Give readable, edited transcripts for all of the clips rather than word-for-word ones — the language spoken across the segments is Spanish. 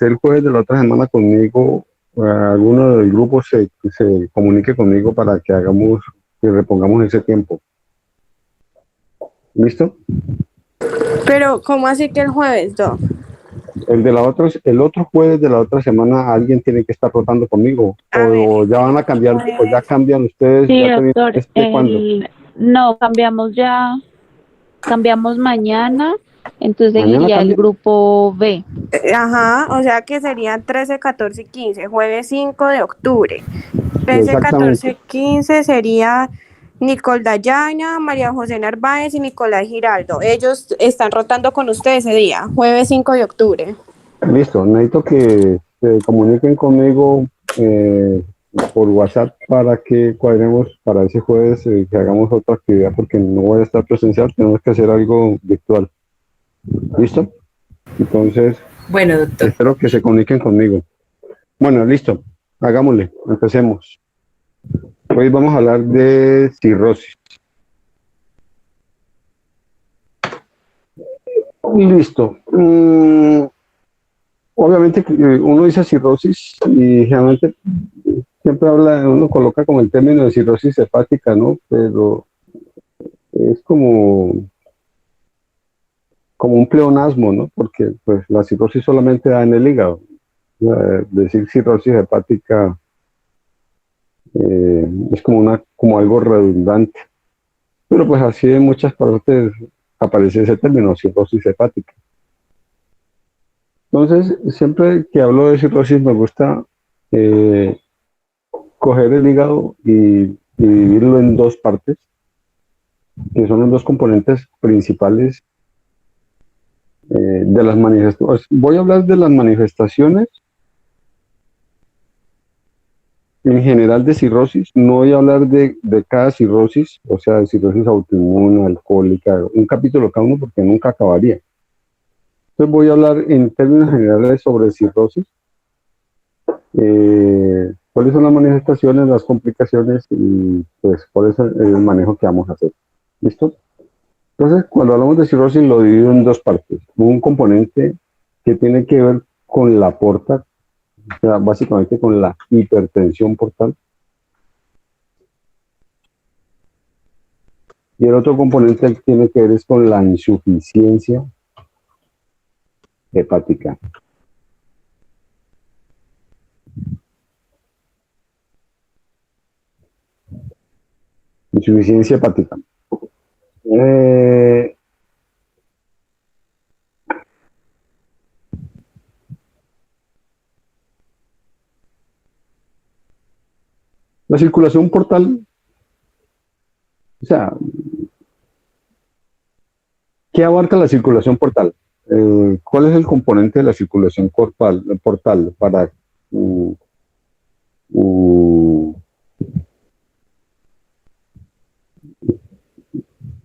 esté el jueves de la otra semana conmigo, alguno del grupo se comunique conmigo para que que repongamos ese tiempo. ¿Listo? Pero, ¿cómo así que el jueves, Doc? El otro jueves de la otra semana alguien tiene que estar rotando conmigo, A ver, o ya van a cambiar, o ya cambian ustedes, Sí, ya tenían doctor. ¿cuándo? No, cambiamos mañana, entonces Mañana seguiría el cambian. grupo B. ajá, o sea que serían 13, 14 y 15, jueves 5 de octubre. 13, Exactamente. 14, 15 sería Nicole Dayana, María José Narváez y Nicolás Giraldo. Ellos están rotando con ustedes ese día, jueves 5 de octubre. Listo, necesito que se comuniquen conmigo por WhatsApp para que cuadremos para ese jueves que hagamos otra actividad porque no voy a estar presencial, tenemos que hacer algo virtual. ¿Listo? Entonces, Bueno, doctor. espero que se comuniquen conmigo. Bueno, listo, hagámosle, empecemos. Hoy vamos a hablar de cirrosis. Listo. Obviamente uno dice cirrosis y generalmente siempre uno coloca como el término de cirrosis hepática, ¿no? Pero es como un pleonasmo, ¿no? Porque pues la cirrosis solamente da en el hígado. Decir cirrosis hepática es como algo redundante. Pero pues así en muchas partes aparece ese término, cirrosis hepática. Entonces, siempre que hablo de cirrosis me gusta coger el hígado y dividirlo en dos partes, que son los dos componentes principales de las manifestaciones. Voy a hablar de las manifestaciones en general de cirrosis, no voy a hablar de cada cirrosis, o sea, de cirrosis autoinmune, alcohólica, un capítulo cada uno porque nunca acabaría. Entonces voy a hablar en términos generales sobre cirrosis, cuáles son las manifestaciones, las complicaciones y pues cuál es el manejo que vamos a hacer. ¿Listo? Entonces, cuando hablamos de cirrosis lo divido en dos partes. Un componente que tiene que ver con la porta, o sea, básicamente con la hipertensión portal. Y el otro componente que tiene que ver es con la insuficiencia hepática. Insuficiencia hepática. La circulación portal, o sea, ¿qué abarca la circulación portal? ¿Cuál es el componente de la circulación portal para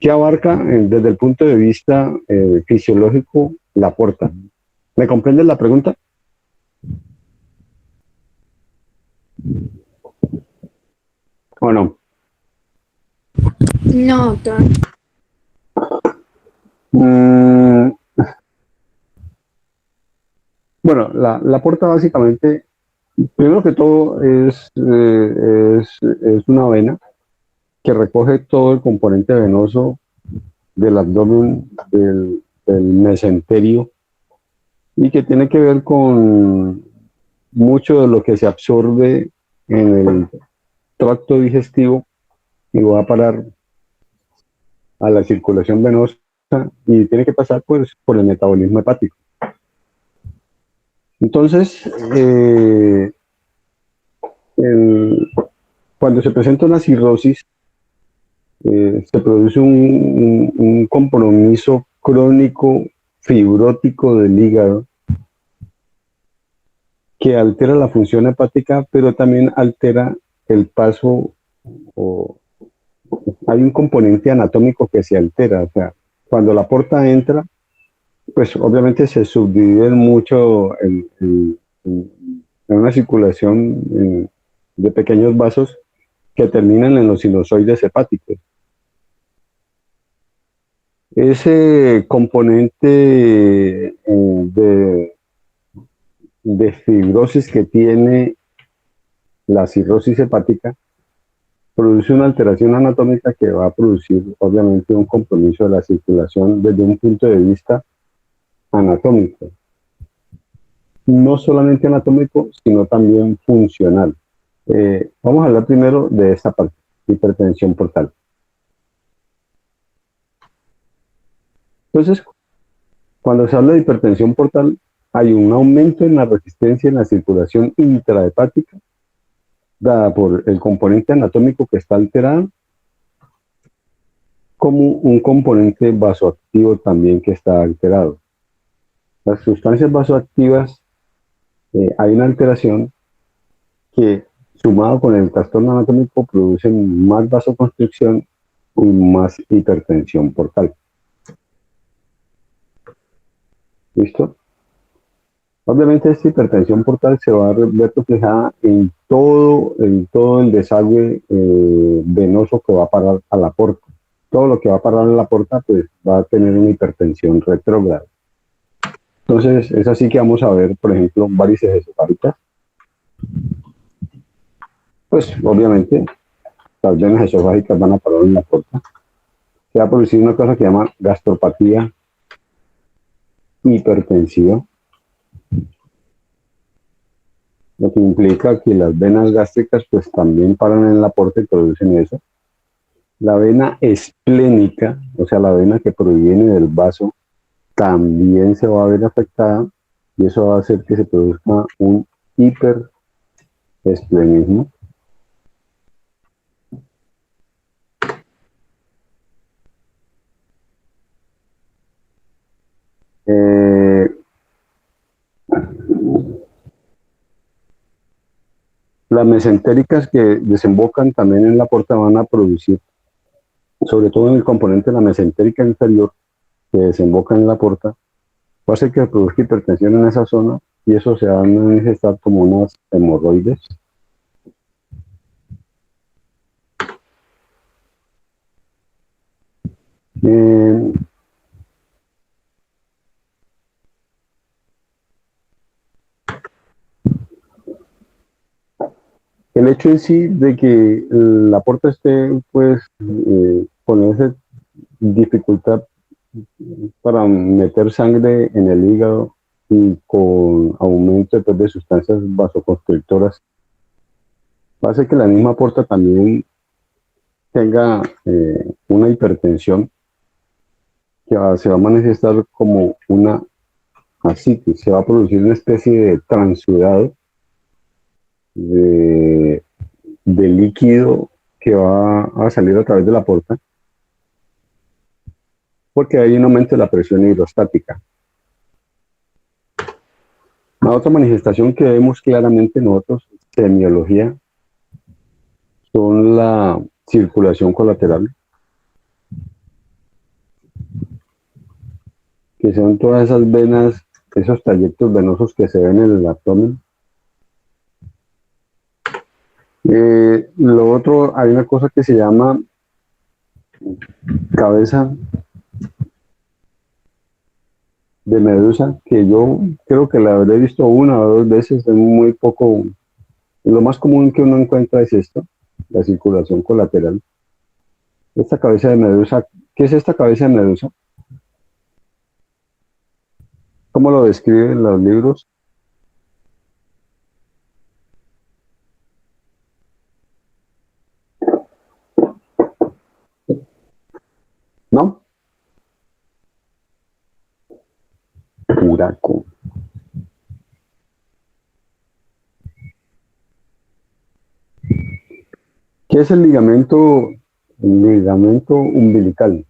¿qué abarca desde el punto de vista fisiológico la porta? ¿Me comprendes la pregunta? ¿O no? No, doctor. Bueno, la porta básicamente, primero que todo, es una vena que recoge todo el componente venoso del abdomen, del mesenterio, y que tiene que ver con mucho de lo que se absorbe en el tracto digestivo y va a parar a la circulación venosa y tiene que pasar pues, por el metabolismo hepático. Entonces, cuando se presenta una cirrosis, se produce un compromiso crónico fibrótico del hígado que altera la función hepática, pero también altera el paso, o hay un componente anatómico que se altera, o sea, cuando la porta entra, pues obviamente se subdivide mucho en una circulación de pequeños vasos que terminan en los sinusoides hepáticos. Ese componente de fibrosis que tiene la cirrosis hepática, produce una alteración anatómica que va a producir obviamente un compromiso de la circulación desde un punto de vista anatómico. No solamente anatómico, sino también funcional. Vamos a hablar primero de esta parte, hipertensión portal. Entonces, cuando se habla de hipertensión portal, hay un aumento en la resistencia en la circulación intrahepática, dada por el componente anatómico que está alterado, como un componente vasoactivo también que está alterado. Las sustancias vasoactivas, hay una alteración que, sumado con el trastorno anatómico, producen más vasoconstricción y más hipertensión portal. ¿Listo? Obviamente esta hipertensión portal se va a ver reflejada en todo el desagüe venoso que va a parar a la porta. Todo lo que va a parar a la porta pues va a tener una hipertensión retrógrada. Entonces es así que vamos a ver, por ejemplo, varices esofágicas. Pues obviamente las venas esofágicas van a parar en la porta. Se va a producir una cosa que se llama gastropatía hipertensiva, lo que implica que las venas gástricas pues también paran en la porta y producen eso. La vena esplénica, o sea, la vena que proviene del vaso, también se va a ver afectada y eso va a hacer que se produzca un hiperesplenismo. Las mesentéricas que desembocan también en la porta van a producir, sobre todo en el componente de la mesentérica inferior que desemboca en la porta, va a hacer que se produzca hipertensión en esa zona y eso se va a manifestar como unas hemorroides. El hecho en sí de que la porta esté pues con esa dificultad para meter sangre en el hígado y con aumento pues, de sustancias vasoconstrictoras, va a hacer que la misma porta también tenga una hipertensión que se va a manifestar como una ascitis, se va a producir una especie de transudado de líquido que va a salir a través de la porta, porque hay un aumento de la presión hidrostática. La otra manifestación que vemos claramente nosotros, semiología, son la circulación colateral, que son todas esas venas, esos trayectos venosos que se ven en el abdomen. Lo otro, hay una cosa que se llama cabeza de medusa, que yo creo que la habré visto una o dos veces, es muy poco. Lo más común que uno encuentra es esto, la circulación colateral. Esta cabeza de medusa, ¿qué es esta cabeza de medusa? ¿Cómo lo describen los libros? ¿No? Uraco. ¿Qué es el ligamento? El ligamento umbilical,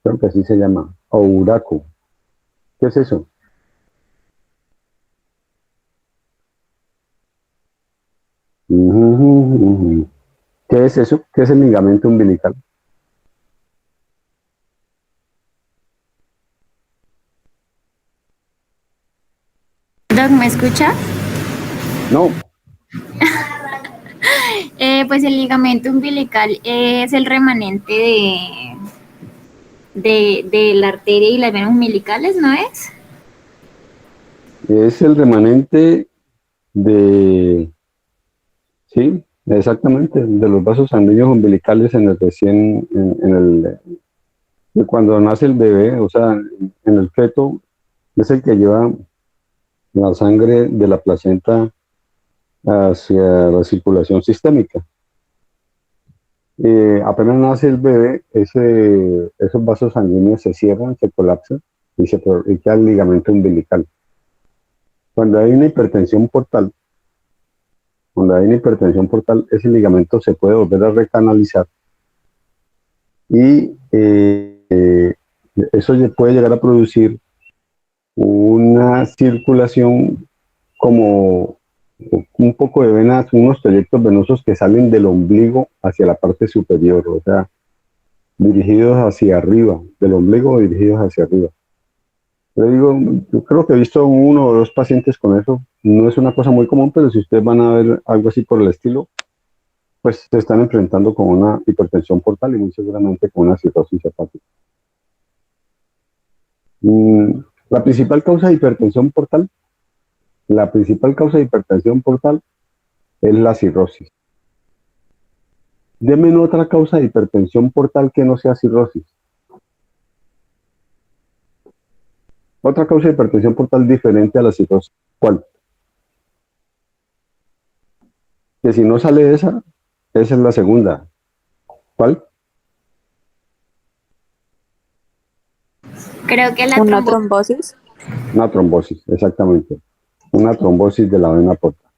creo que así se llama, o uraco. ¿Qué es eso? ¿Qué es eso? ¿Qué es el ligamento umbilical? Doc, ¿me escucha? No, Pues el ligamento umbilical es el remanente de la arteria y las venas umbilicales, ¿no es? es el remanente de, sí, exactamente, de los vasos sanguíneos umbilicales en el recién, de cuando nace el bebé, o sea, en el feto, es el que lleva la sangre de la placenta hacia la circulación sistémica. Apenas nace el bebé, esos vasos sanguíneos se cierran, se colapsan y queda el ligamento umbilical. Cuando hay una hipertensión portal, ese ligamento se puede volver a recanalizar y eso puede llegar a producir una circulación como un poco de venas, unos trayectos venosos que salen del ombligo hacia la parte superior, o sea, dirigidos hacia arriba, del ombligo dirigidos hacia arriba. Le digo, yo creo que he visto uno o dos pacientes con eso, no es una cosa muy común, pero si ustedes van a ver algo así por el estilo, pues se están enfrentando con una hipertensión portal y muy seguramente con una cirrosis hepática. La principal causa de hipertensión portal es la cirrosis. Deme otra causa de hipertensión portal que no sea cirrosis. Otra causa de hipertensión portal diferente a la cirrosis. ¿Cuál? Que si no sale esa es la segunda. ¿Cuál? Creo que la Una trombosis. trombosis. Una trombosis, exactamente. Una trombosis de la vena portal.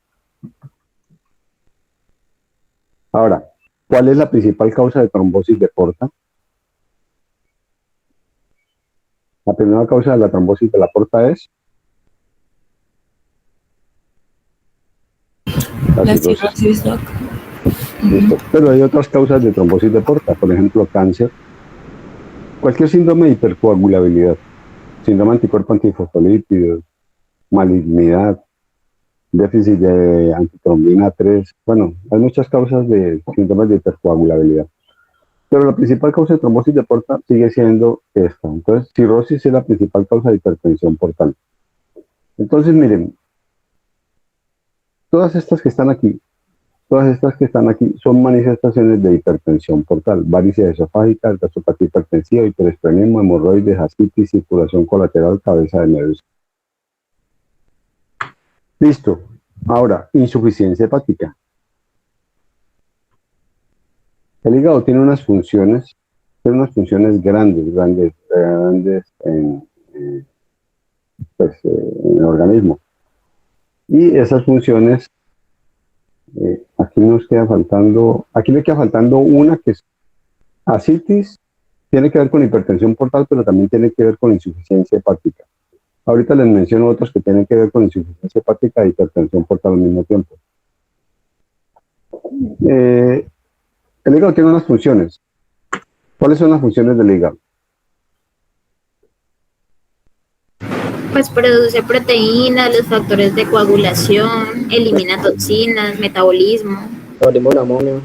Ahora, ¿cuál es la principal causa de trombosis de porta? La primera causa de la trombosis de la porta es La cirrosis, doc. Listo. Pero hay otras causas de trombosis de porta, por ejemplo, cáncer, cualquier síndrome de hipercoagulabilidad, síndrome anticuerpo antifosfolípidos, malignidad, déficit de antitrombina 3. Bueno, hay muchas causas de síntomas de hipercoagulabilidad. Pero la principal causa de trombosis de porta sigue siendo esta. Entonces, cirrosis es la principal causa de hipertensión portal. Entonces, miren, todas estas que están aquí son manifestaciones de hipertensión portal: varices esofágicas, gasopatía hipertensiva, hiperestrenismo, hemorroides, ascitis, circulación colateral, cabeza de nervios. Listo. Ahora, insuficiencia hepática. El hígado tiene unas funciones grandes en el organismo. Y esas funciones, aquí me queda faltando una que es ascitis, tiene que ver con hipertensión portal, pero también tiene que ver con insuficiencia hepática. Ahorita les menciono otros que tienen que ver con insuficiencia hepática e hipertensión portal al mismo tiempo. El hígado tiene unas funciones. ¿Cuáles son las funciones del hígado? Pues produce proteínas, los factores de coagulación, elimina toxinas, metabolismo. Metabolismo del amonio.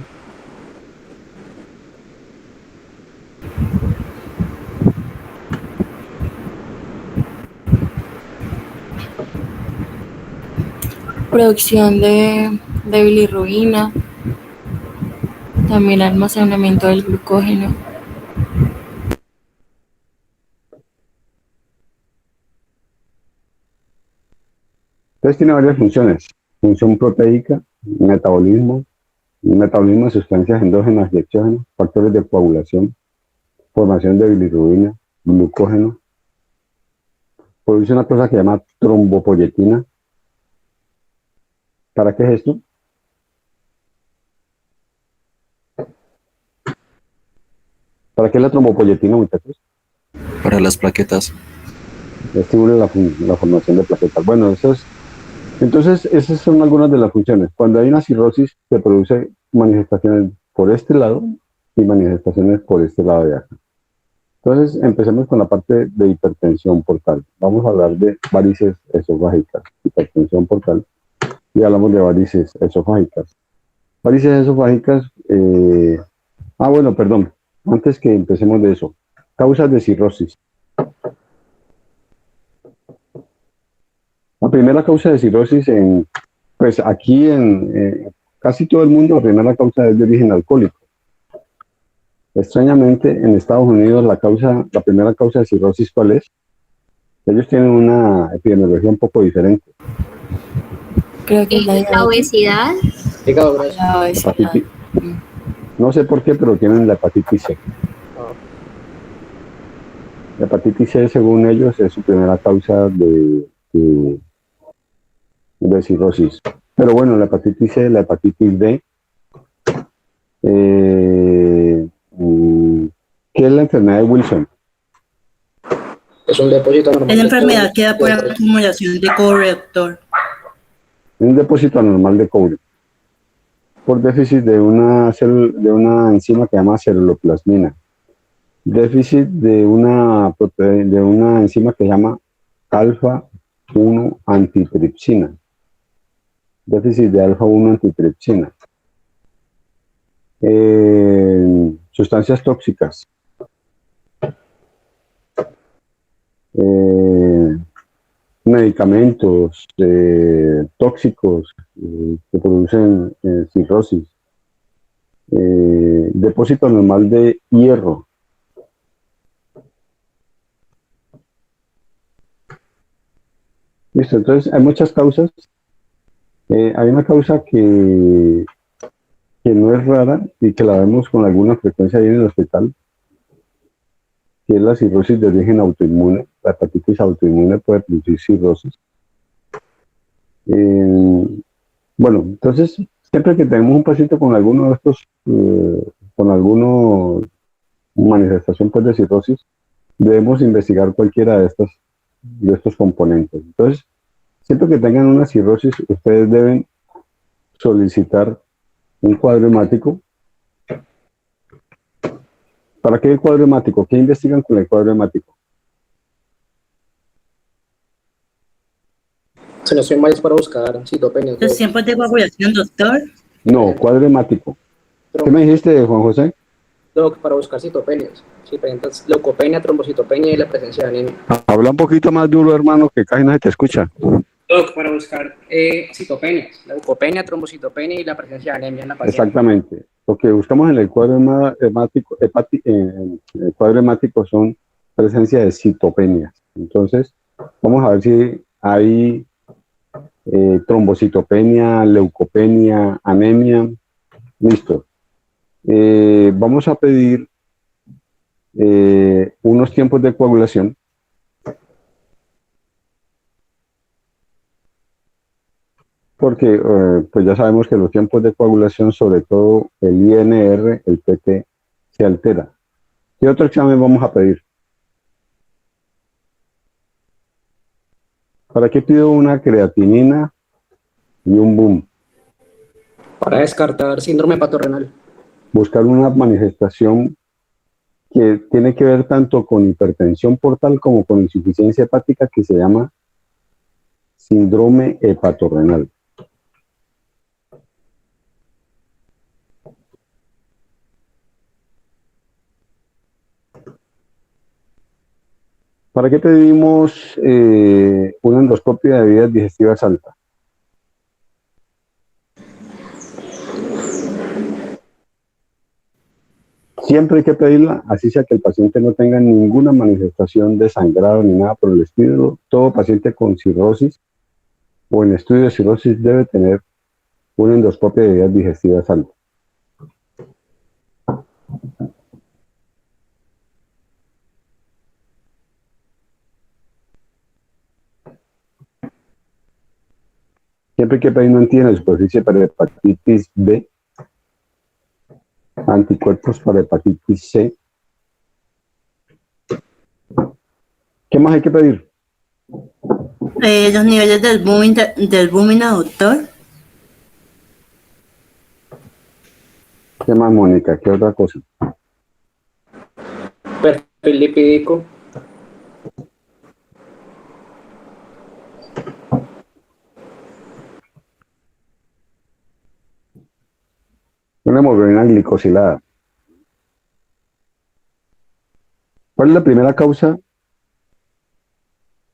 Producción de bilirrubina, también almacenamiento del glucógeno. Entonces tiene varias funciones. Función proteica, metabolismo de sustancias endógenas y exógenas, factores de coagulación, formación de bilirrubina, glucógeno. Produce una cosa que se llama trombopoyetina. ¿Para qué es esto? ¿Para qué es la trombopoyetina, muchachos? Para las plaquetas. Estimula la formación de plaquetas. Bueno, entonces esas son algunas de las funciones. Cuando hay una cirrosis, se produce manifestaciones por este lado y manifestaciones por este lado de acá. Entonces, empecemos con la parte de hipertensión portal. Vamos a hablar de varices esofágicas, hipertensión portal, y hablamos de varices esofágicas. Varices esofágicas, bueno, perdón, antes que empecemos de eso, causas de cirrosis. La primera causa de cirrosis en Pues aquí en casi todo el mundo la primera causa es de origen alcohólico. Extrañamente, en Estados Unidos la primera causa de cirrosis, ¿cuál es? Ellos tienen una epidemiología un poco diferente. Creo que es la La diabetes. obesidad, Hígado graso. La obesidad. Hepatitis- no sé por qué, pero tienen la hepatitis C. La hepatitis C, según ellos, es su primera causa de cirrosis. Pero bueno, la hepatitis C, la hepatitis D, ¿qué es la enfermedad de Wilson? Es un depósito normal. Esa enfermedad queda por acumulación de corrector. Es un depósito anormal de cobre por déficit de una enzima que se llama ceruloplasmina, déficit de una enzima que se llama alfa-1 antitripsina, déficit de alfa-1 antitripsina, sustancias tóxicas, medicamentos tóxicos que producen cirrosis, depósito normal de hierro. Listo, entonces hay muchas causas. Hay una causa que no es rara y que la vemos con alguna frecuencia ahí en el hospital, que es la cirrosis de origen autoinmune. La hepatitis autoinmune puede producir cirrosis. Bueno, entonces, siempre que tenemos un paciente con alguno de estos, con alguna manifestación pues, de cirrosis, debemos investigar cualquiera de estos componentes. Entonces, siempre que tengan una cirrosis, ustedes deben solicitar un cuadro hemático. ¿Para qué el cuadro hemático? ¿Qué investigan con el cuadro hemático? Si no estoy mal es para buscar citopenias. Los tiempos de coagulación, doctor. No, cuadro hemático. ¿Qué me dijiste, Juan José? Doc, para buscar citopenias. Sí, presentas leucopenia, trombocitopenia y la presencia de anemia. Habla un poquito más duro, hermano, que casi no se te escucha. Doc, para buscar citopenias, leucopenia, trombocitopenia y la presencia de anemia en la paciente. Exactamente. Lo que buscamos en el cuadro hemático, en el cuadro hemático son presencia de citopenias. Entonces, vamos a ver si hay trombocitopenia, leucopenia, anemia. Listo. Vamos a pedir unos tiempos de coagulación. Porque pues ya sabemos que los tiempos de coagulación, sobre todo el INR, el PT, se altera. ¿Qué otro examen vamos a pedir? ¿Para qué pido una creatinina y un boom? Para descartar síndrome hepatorrenal. Buscar una manifestación que tiene que ver tanto con hipertensión portal como con insuficiencia hepática, que se llama síndrome hepatorrenal. ¿Para qué pedimos una endoscopia de vías digestivas alta? Siempre hay que pedirla, así sea que el paciente no tenga ninguna manifestación de sangrado ni nada por el estilo. Todo paciente con cirrosis o en estudio de cirrosis debe tener una endoscopia de vías digestivas alta. Siempre hay que pedir un antígeno de superficie para hepatitis B, anticuerpos para hepatitis C. ¿Qué más hay que pedir? Los niveles de albúmina, doctor. ¿Qué más, Mónica? ¿Qué otra cosa? Perfil lipídico. Una hemoglobina glicosilada. ¿Cuál es la primera causa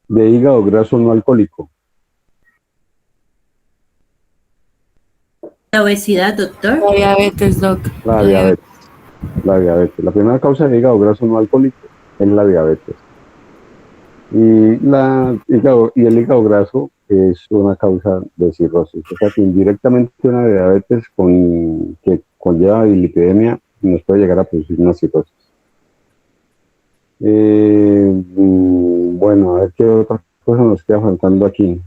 de hígado graso no alcohólico? La obesidad, doctor. La diabetes, doc. La diabetes. La diabetes. La primera causa de hígado graso no alcohólico es la diabetes. Y el hígado graso es una causa de cirrosis. O sea que indirectamente una diabetes que conlleva dislipidemia nos puede llegar a producir una cirrosis. Bueno, a ver qué otra cosa nos queda faltando aquí.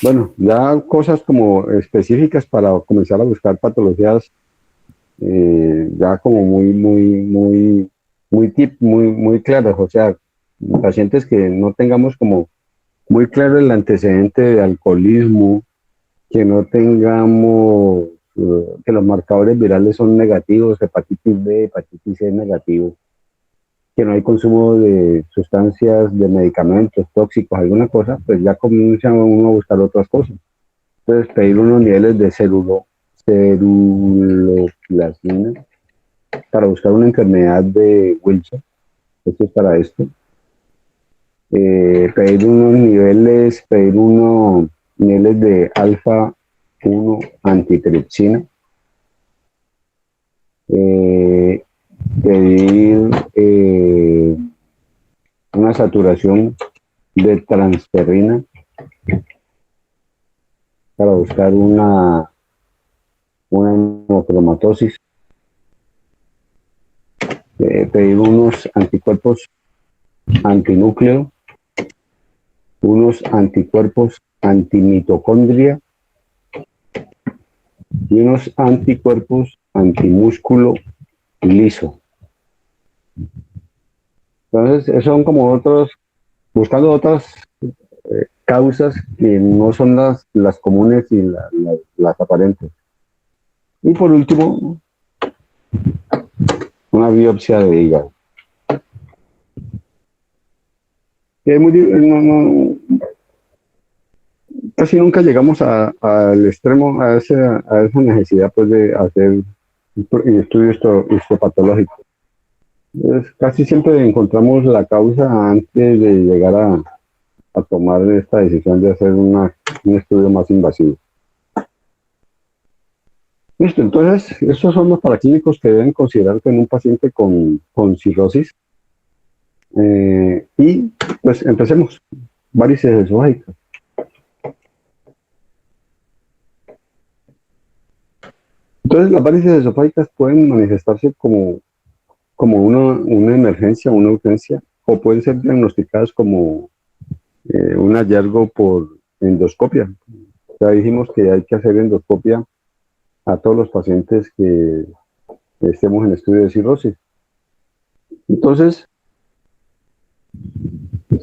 Bueno, ya cosas como específicas para comenzar a buscar patologías ya como muy claras, o sea, pacientes que no tengamos como muy claro el antecedente de alcoholismo, que no tengamos, que los marcadores virales son negativos, hepatitis B, hepatitis C negativo, que no hay consumo de sustancias, de medicamentos tóxicos, alguna cosa, pues ya comienza uno a buscar otras cosas. Entonces, pedir unos niveles de ceruloplasmina para buscar una enfermedad de Wilson. Esto es para esto. Pedir unos niveles de alfa 1 antitripsina. Pedir una saturación de transferrina para buscar una hemocromatosis. Pedir unos anticuerpos antinúcleo, unos anticuerpos antimitocondria y unos anticuerpos antimúsculo liso. Entonces, esos son como otros, buscando otras causas que no son las comunes y las aparentes. Y por último, una biopsia de hígado. Que es casi nunca llegamos al extremo, a esa necesidad pues, de hacer estudios histopatológicos. Entonces, casi siempre encontramos la causa antes de llegar a tomar esta decisión de hacer un estudio más invasivo. Listo, entonces, estos son los paraclínicos que deben considerar en un paciente con cirrosis. Y pues empecemos. Varices esofágicas. Entonces, las varices esofágicas pueden manifestarse como una emergencia, una urgencia, o pueden ser diagnosticadas como un hallazgo por endoscopia. Ya dijimos que hay que hacer endoscopia a todos los pacientes que estemos en estudio de cirrosis. Entonces,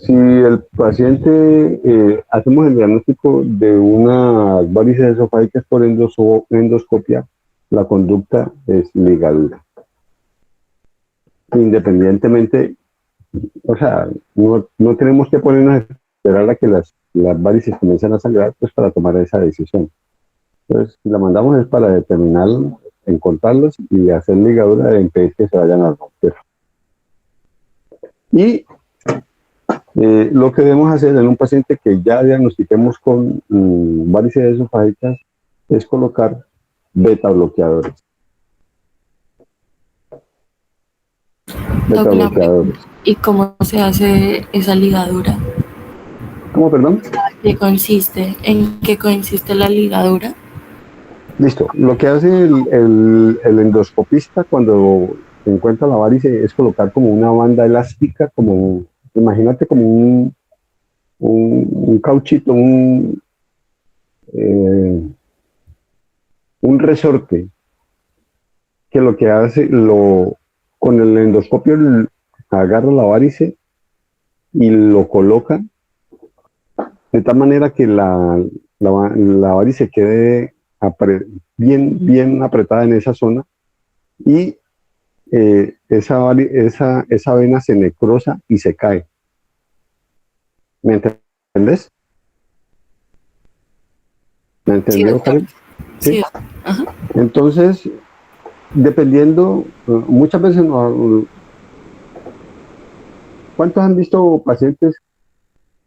si el paciente hacemos el diagnóstico de unas varices esofágicas por endoscopia, la conducta es ligadura. Independientemente, o sea, no tenemos que ponernos a esperar a que las varices comiencen a sangrar pues para tomar esa decisión. Entonces, si la mandamos es para determinar, encontrarlos y hacer ligadura de impedir que se vayan a romper. Y lo que debemos hacer en un paciente que ya diagnostiquemos con varices esofágicas es colocar beta bloqueadores. Beta bloqueadores. ¿Y cómo se hace esa ligadura? ¿Cómo, perdón? ¿Qué consiste? ¿En qué consiste la ligadura? Listo. Lo que hace el endoscopista cuando encuentra la varice es colocar como una banda elástica, imagínate como un cauchito, un resorte, que lo que hace, con el endoscopio agarra la varice y lo coloca de tal manera que la varice quede bien apretada en esa zona y esa vena se necrosa y se cae. ¿Me entiendes? ¿Me entendió, Karen? Sí. Ajá. Entonces, dependiendo, muchas veces ¿cuántos han visto pacientes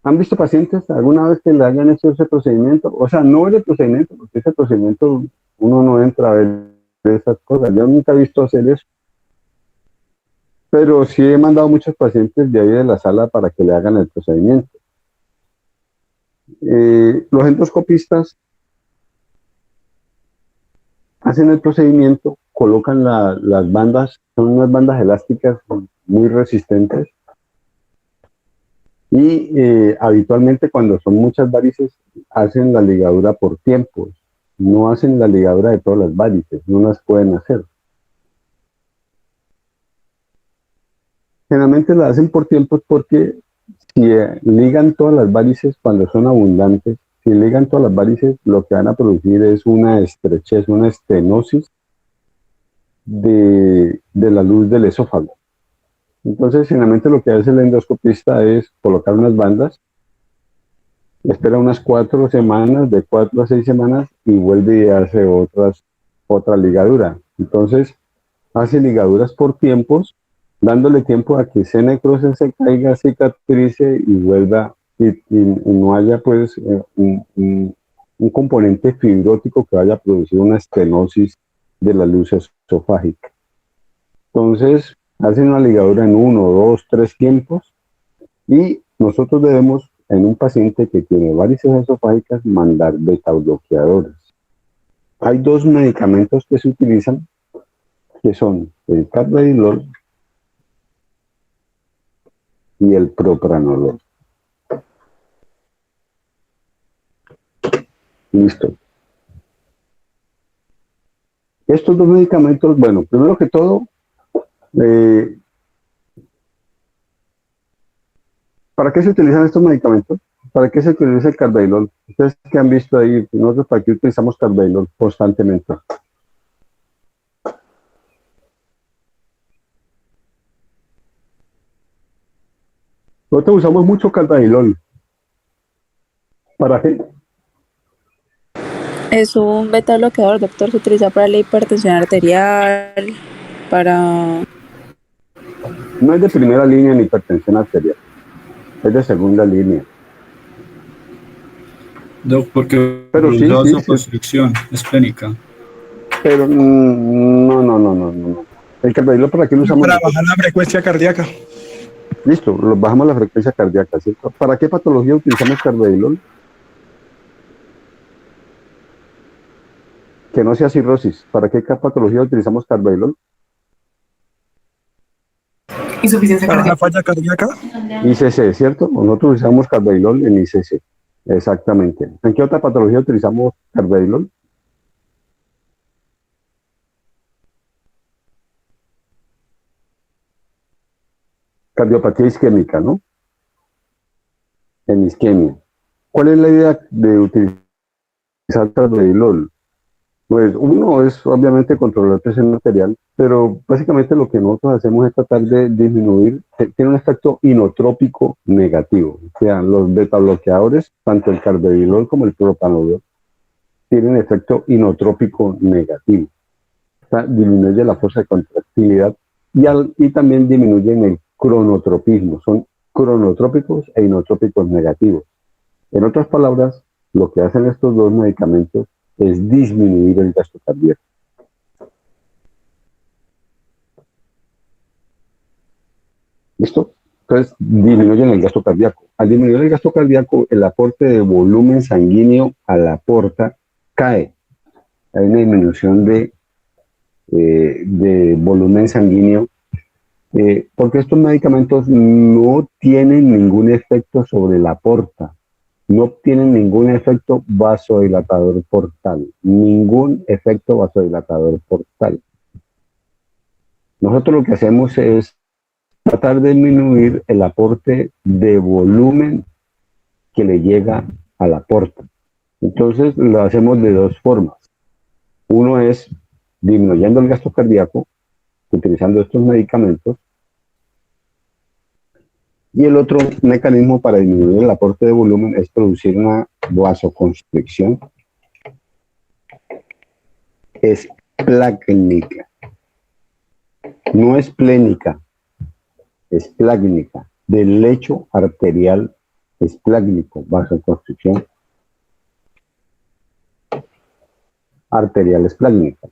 ¿Han visto pacientes alguna vez que le hayan hecho ese procedimiento? O sea, no el procedimiento, porque ese procedimiento uno no entra a ver esas cosas. Yo nunca he visto hacer eso. Pero sí he mandado muchos pacientes de ahí de la sala para que le hagan el procedimiento. Los endoscopistas hacen el procedimiento, colocan las bandas, son unas bandas elásticas muy resistentes y habitualmente cuando son muchas varices hacen la ligadura por tiempos, no hacen la ligadura de todas las varices, no las pueden hacer. Generalmente la hacen por tiempos porque si ligan todas las varices cuando son abundantes, si ligan todas las varices, lo que van a producir es una estrechez, una estenosis de la luz del esófago. Entonces, generalmente lo que hace el endoscopista es colocar unas bandas, espera unas 4 semanas, de 4 a 6 semanas, y vuelve y hace otra ligadura. Entonces, hace ligaduras por tiempos, dándole tiempo a que se necrose, se caiga, cicatrice y vuelva, y no haya pues un componente fibrótico que vaya a producir una estenosis de la luz esofágica. Entonces, hacen una ligadura en 1, 2, 3 tiempos y nosotros debemos, en un paciente que tiene varices esofágicas, mandar beta-bloqueadores. Hay 2 medicamentos que se utilizan, que son el carvedilol y el propranolol. Listo. Estos 2 medicamentos, bueno, primero que todo, ¿para qué se utilizan estos medicamentos? ¿Para qué se utiliza el carvedilol? Ustedes que han visto ahí, nosotros para qué utilizamos carvedilol constantemente. Nosotros usamos mucho carvedilol. ¿Para qué? Es un beta bloqueador, doctor, se utiliza para la hipertensión arterial, para... No es de primera línea en hipertensión arterial, es de segunda línea. Doc, porque Pero sí, produce sí, vasoconstricción esplénica. Pero no. El carvedilol, ¿para qué lo usamos? Para bajar la frecuencia cardíaca. Listo, bajamos la frecuencia cardíaca, ¿cierto? ¿Para qué patología utilizamos carvedilol? Que no sea cirrosis. ¿Para qué patología utilizamos carvedilol? Insuficiencia cardíaca. ¿Para la falla cardíaca? ICC, ¿cierto? Nosotros utilizamos carvedilol en ICC. Exactamente. ¿En qué otra patología utilizamos carvedilol? Cardiopatía isquémica, ¿no? En isquemia. ¿Cuál es la idea de utilizar carvedilol? Pues uno es obviamente controlar la presión arterial, pero básicamente lo que nosotros hacemos es tratar de disminuir, tiene un efecto inotrópico negativo. O sea, los beta-bloqueadores, tanto el carvedilol como el propranolol, tienen efecto inotrópico negativo. O sea, disminuye la fuerza de contractilidad y también disminuyen el cronotropismo. Son cronotrópicos e inotrópicos negativos. En otras palabras, lo que hacen estos 2 medicamentos es disminuir el gasto cardíaco. ¿Listo? Entonces, disminuyen el gasto cardíaco. Al disminuir el gasto cardíaco, el aporte de volumen sanguíneo a la aorta cae. Hay una disminución de volumen sanguíneo, porque estos medicamentos no tienen ningún efecto sobre la aorta. No tienen ningún efecto vasodilatador portal. Ningún efecto vasodilatador portal. Nosotros lo que hacemos es tratar de disminuir el aporte de volumen que le llega a la aorta. Entonces lo hacemos de 2 formas. Uno es disminuyendo el gasto cardíaco, utilizando estos medicamentos. Y el otro mecanismo para disminuir el aporte de volumen es producir una vasoconstricción esplácnica. No es plénica, es plácnica, del lecho arterial esplácnico, vasoconstricción arterial esplácnica.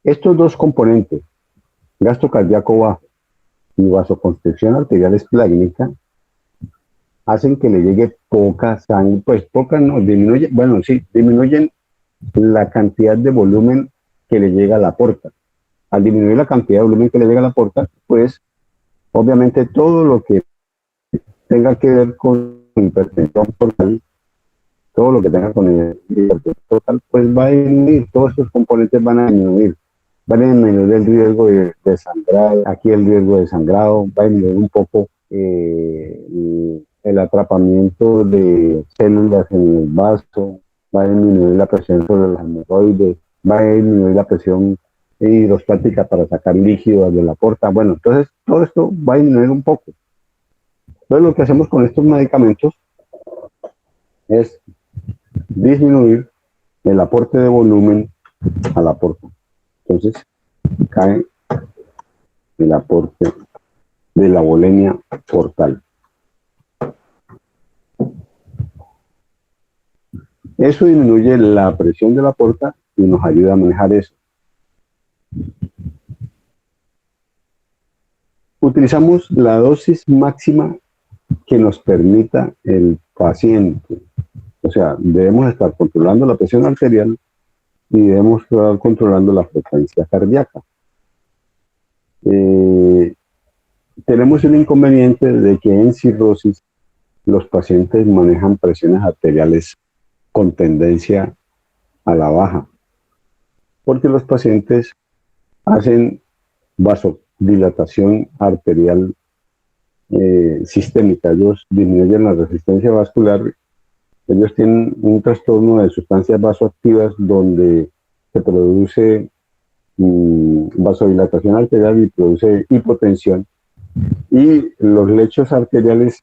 Estos dos componentes, gasto cardíaco bajo y vasoconstricción arterial esplácnica, hacen que le llegue poca sangre, pues poca no, disminuye, bueno, sí, disminuyen la cantidad de volumen que le llega a la porta. Al disminuir la cantidad de volumen que le llega a la porta, pues obviamente todo lo que tenga que ver con hipertensión portal, todo lo que tenga con el hipertensión portal, pues va a disminuir, todos estos componentes van a disminuir el riesgo de sangrado, aquí el riesgo de sangrado, va a disminuir un poco el atrapamiento de células en el vaso, va a disminuir la presión sobre los hemorroides, va a disminuir la presión hidrostática para sacar líquidos de la porta. Bueno, entonces todo esto va a disminuir un poco. Entonces lo que hacemos con estos medicamentos es disminuir el aporte de volumen a la porta. Entonces cae el aporte de la volemia portal. Eso disminuye la presión de la porta y nos ayuda a manejar eso. Utilizamos la dosis máxima que nos permita el paciente. O sea, debemos estar controlando la presión arterial y debemos estar controlando la frecuencia cardíaca. Tenemos el inconveniente de que en cirrosis los pacientes manejan presiones arteriales con tendencia a la baja, porque los pacientes hacen vasodilatación arterial sistémica, ellos disminuyen la resistencia vascular, ellos tienen un trastorno de sustancias vasoactivas donde se produce vasodilatación arterial y produce hipotensión, y los lechos arteriales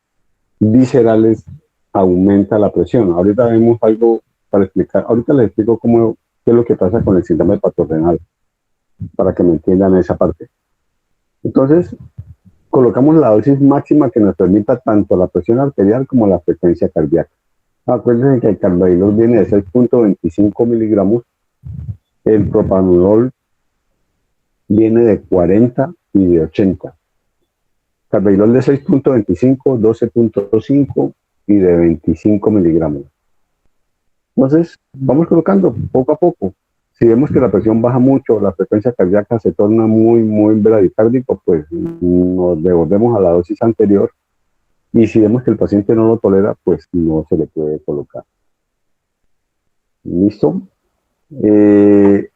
viscerales aumenta la presión. Ahorita vemos algo para explicar, ahorita les explico qué es lo que pasa con el síndrome hepatorenal, para que me entiendan esa parte. Entonces, colocamos la dosis máxima que nos permita tanto la presión arterial como la frecuencia cardíaca. Acuérdense que el carvedilol viene de 6.25 miligramos, el propanolol viene de 40 y de 80. Carvedilol de 6.25, 12.5 y de 25 miligramos. Entonces, vamos colocando poco a poco. Si vemos que la presión baja mucho, la frecuencia cardíaca se torna muy bradicárdico, pues nos devolvemos a la dosis anterior, y si vemos que el paciente no lo tolera, pues no se le puede colocar. ¿Listo? El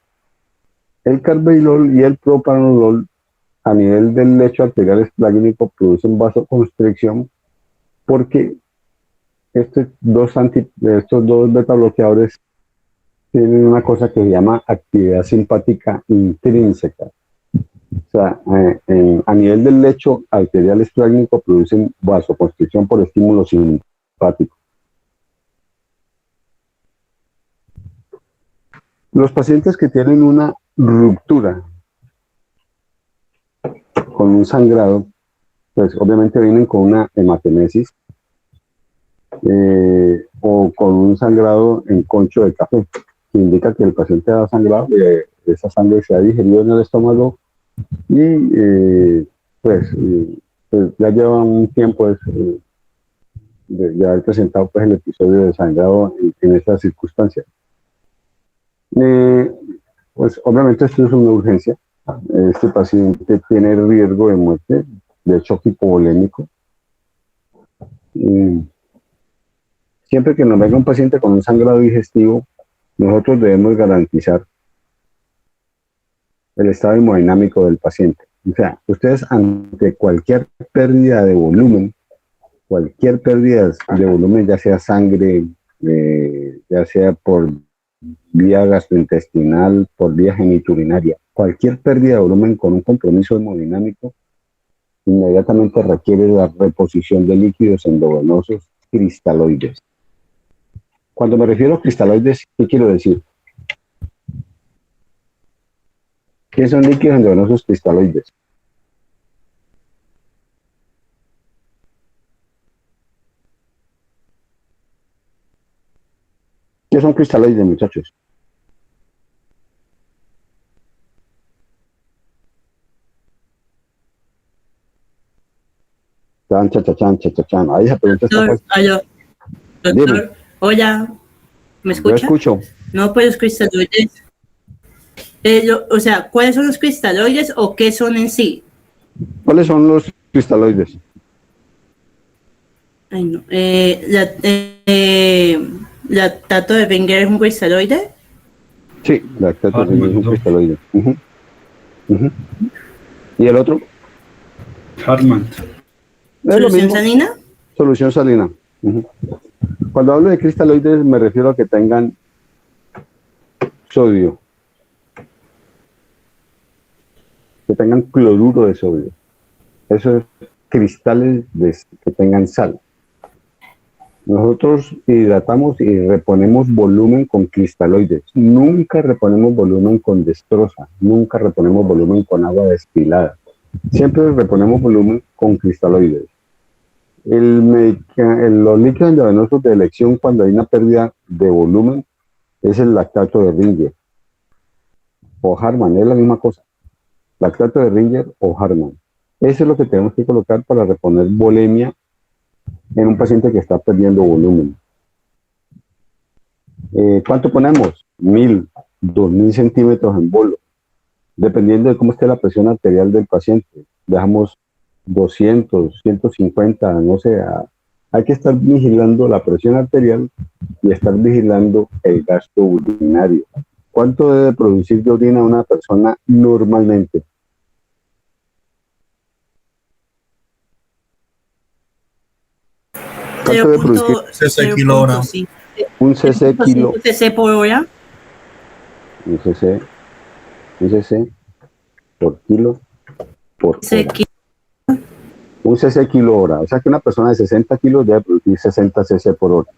carvedilol y el propanolol a nivel del lecho arterial esplácnico producen vasoconstricción, porque estos dos beta bloqueadores tienen una cosa que se llama actividad simpática intrínseca. O sea, a nivel del lecho arterial esplácnico producen vasoconstricción por estímulo simpático. Los pacientes que tienen una ruptura con un sangrado, pues obviamente vienen con una hematemesis o con un sangrado en concho de café, que indica que el paciente ha sangrado y esa sangre se ha digerido en el estómago y pues ya lleva un tiempo de haber presentado pues el episodio de sangrado en esas circunstancias. Pues obviamente esto es una urgencia. Este paciente tiene riesgo de muerte, de choque hipovolémico. Siempre que nos venga un paciente con un sangrado digestivo, nosotros debemos garantizar el estado hemodinámico del paciente. O sea, ustedes ante cualquier pérdida de volumen, ya sea sangre, ya sea por vía gastrointestinal, por vía geniturinaria, cualquier pérdida de volumen con un compromiso hemodinámico, inmediatamente requiere la reposición de líquidos endovenosos cristaloides. Cuando me refiero a cristaloides, ¿qué quiero decir? ¿Qué son líquidos endovenosos cristaloides? ¿Qué son cristaloides, muchachos? Chan, cha, cha, chan, cha, cha, chan. Ahí esa pregunta está Doctor, fácil. aló, Dime, doctor, hola, ¿me yo escucha? escucho. No, pues los cristaloides. O sea, ¿cuáles son los cristaloides o qué son en sí? ¿Cuáles son los cristaloides? Ay, no. ¿Lactato de Wenger es un cristaloide? Sí, lactato de Wenger es un Hartmann, cristaloide. Ujú, ujú. ¿Y el otro? Hartmann. Es lo ¿Solución mismo, salina? solución salina. Ujú. Cuando hablo de cristaloides me refiero a que tengan sodio, que tengan cloruro de sodio. Esos cristales que tengan sal. Nosotros hidratamos y reponemos volumen con cristaloides. Nunca reponemos volumen con destroza. Nunca reponemos volumen con agua destilada. Siempre reponemos volumen con cristaloides. Los líquidos endovenosos de elección cuando hay una pérdida de volumen es el lactato de Ringer o Hartmann, es la misma cosa. Lactato de Ringer o Hartmann. Eso es lo que tenemos que colocar para reponer volemia en un paciente que está perdiendo volumen. ¿Cuánto ponemos? 1000, 2000 centímetros en bolo, dependiendo de cómo esté la presión arterial del paciente. Dejamos 200, 150, no sé. Hay que estar vigilando la presión arterial y estar vigilando el gasto urinario. ¿Cuánto debe producir de orina una persona normalmente? ¿Cuánto debe producir? 6 kilogramos. Un cc kilo. cc por hora. Un cc por kilo por hora. Un cc kilo hora. O sea que una persona de 60 kilos debe producir 60 cc por hora.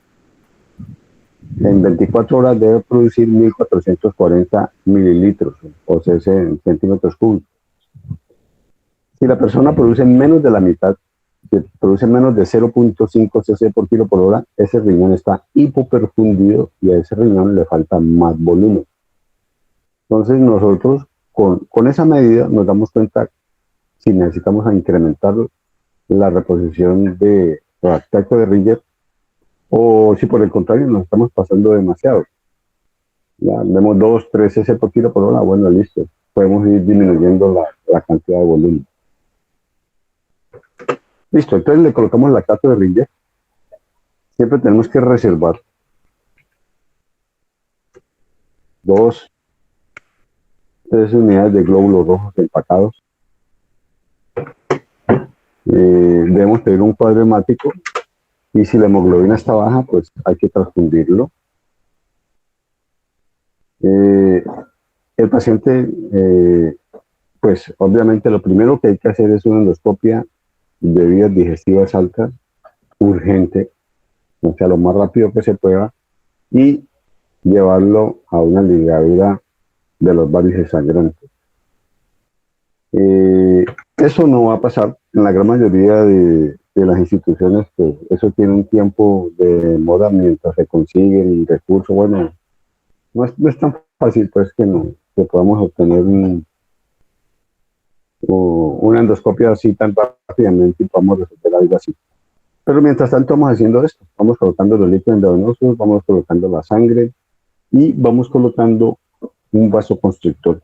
En 24 horas debe producir 1440 mililitros o cc en centímetros cúbicos. Si la persona produce menos de la mitad, que produce menos de 0.5 cc por kilo por hora, ese riñón está hipoperfundido y a ese riñón le falta más volumen. Entonces nosotros con esa medida nos damos cuenta si necesitamos incrementar la reposición de lactato de Ringer o si por el contrario nos estamos pasando demasiado. Ya vemos 2, 3 cc por kilo por hora, bueno, listo. Podemos ir disminuyendo la cantidad de volumen. Listo, entonces le colocamos lactato de Ringer. Siempre tenemos que reservar 2, 3 unidades de glóbulos rojos empacados. Debemos pedir un cuadro hemático y si la hemoglobina está baja, pues hay que transfundirlo. El paciente, pues obviamente lo primero que hay que hacer es una endoscopia de vías digestivas altas, urgente, o sea, lo más rápido que se pueda, y llevarlo a una ligadura de los varices sangrantes. Eso no va a pasar en la gran mayoría de las instituciones, pues eso tiene un tiempo de demora mientras se consiguen recursos. Bueno, no es tan fácil pues que podamos obtener una endoscopia así tan rápidamente y podamos resolver algo así. Pero mientras tanto vamos haciendo esto, vamos colocando los líquidos endovenosos, vamos colocando la sangre y vamos colocando un vasoconstrictor.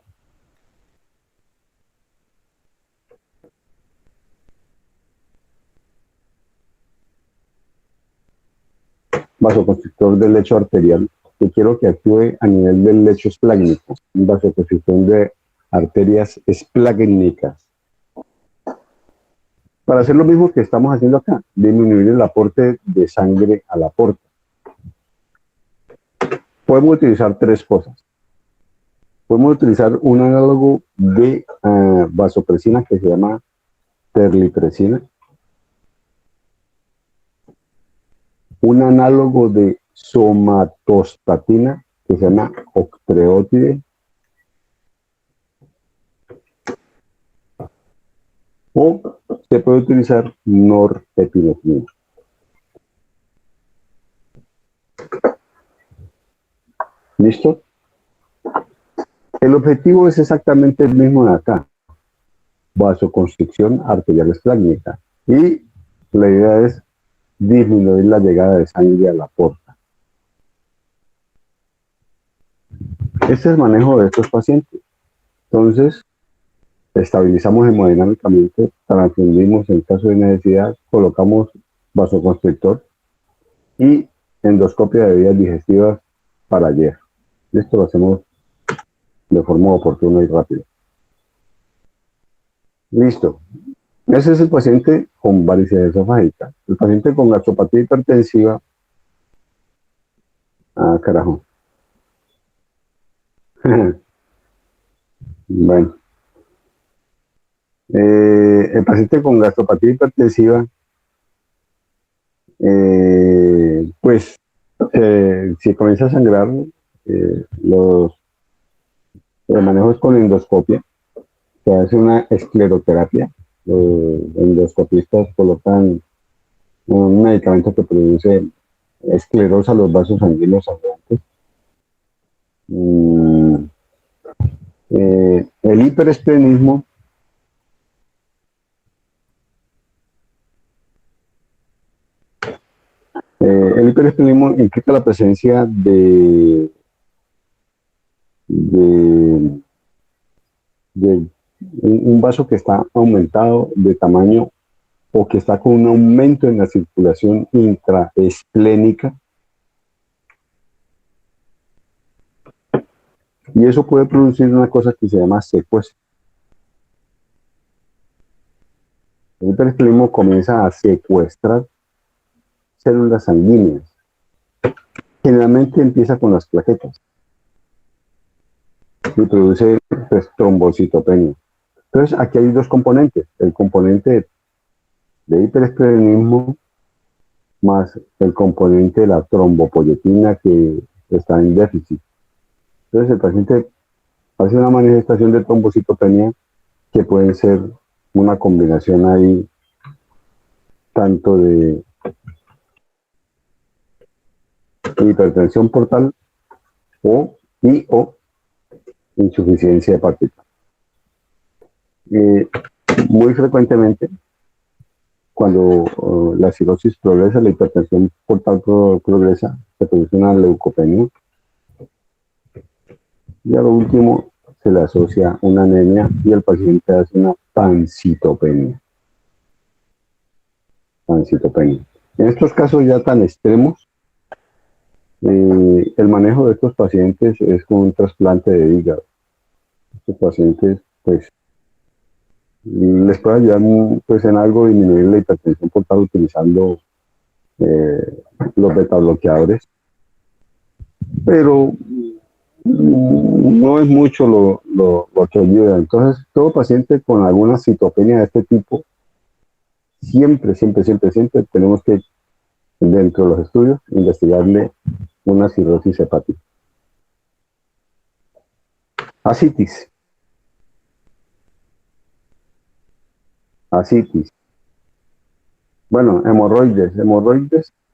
Vasoconstrictor del lecho arterial, que quiero que actúe a nivel del lecho esplágnico, un vasoconstrictor de arterias esplágnicas. Para hacer lo mismo que estamos haciendo acá, disminuir el aporte de sangre a la porta. Podemos utilizar 3 cosas. Podemos utilizar un análogo de vasopresina que se llama terlipresina, un análogo de somatostatina que se llama octreotide, o se puede utilizar norepinefrina. ¿Listo? El objetivo es exactamente el mismo de acá. Vasoconstricción arterial esplácnica. Y la idea es disminuir la llegada de sangre a la porta. Este es el manejo de estos pacientes. Entonces, estabilizamos hemodinámicamente, transfundimos en caso de necesidad, colocamos vasoconstrictor y endoscopia de vías digestivas para ayer. Esto lo hacemos de forma oportuna y rápida. Listo. Ese es el paciente con varices esofágicas. El paciente con gastropatía hipertensiva. Ah, carajo. Bueno. El paciente con gastropatía hipertensiva, pues, si comienza a sangrar, el manejo es con endoscopia. Se hace una escleroterapia. Los endoscopistas colocan un medicamento que produce esclerosa los vasos sanguíneos sangrantes. El hiperesplenismo implica la presencia de un vaso que está aumentado de tamaño o que está con un aumento en la circulación intraesplénica, y eso puede producir una cosa que se llama secuestro. El hiperesplenismo comienza a secuestrar células sanguíneas. Generalmente empieza con las plaquetas y produce, pues, trombocitopenia. Entonces, aquí hay dos componentes: el componente de hiperesplenismo más el componente de la trombopoyetina que está en déficit. Entonces, el paciente hace una manifestación de trombocitopenia que puede ser una combinación ahí tanto de hipertensión portal o insuficiencia hepática. Muy frecuentemente, cuando la cirrosis progresa, la hipertensión portal progresa, se produce una leucopenia. Y a lo último se le asocia una anemia y el paciente hace una pancitopenia. En estos casos ya tan extremos, el manejo de estos pacientes es con un trasplante de hígado. Estos pacientes, pues, les puede ayudar, pues, en algo disminuir la hipertensión portal utilizando los betabloqueadores, pero no es mucho lo que ayuda. Entonces, todo paciente con alguna citopenia de este tipo, siempre tenemos que, dentro de los estudios, investigarle una cirrosis hepática. Ascitis. Bueno, hemorroides,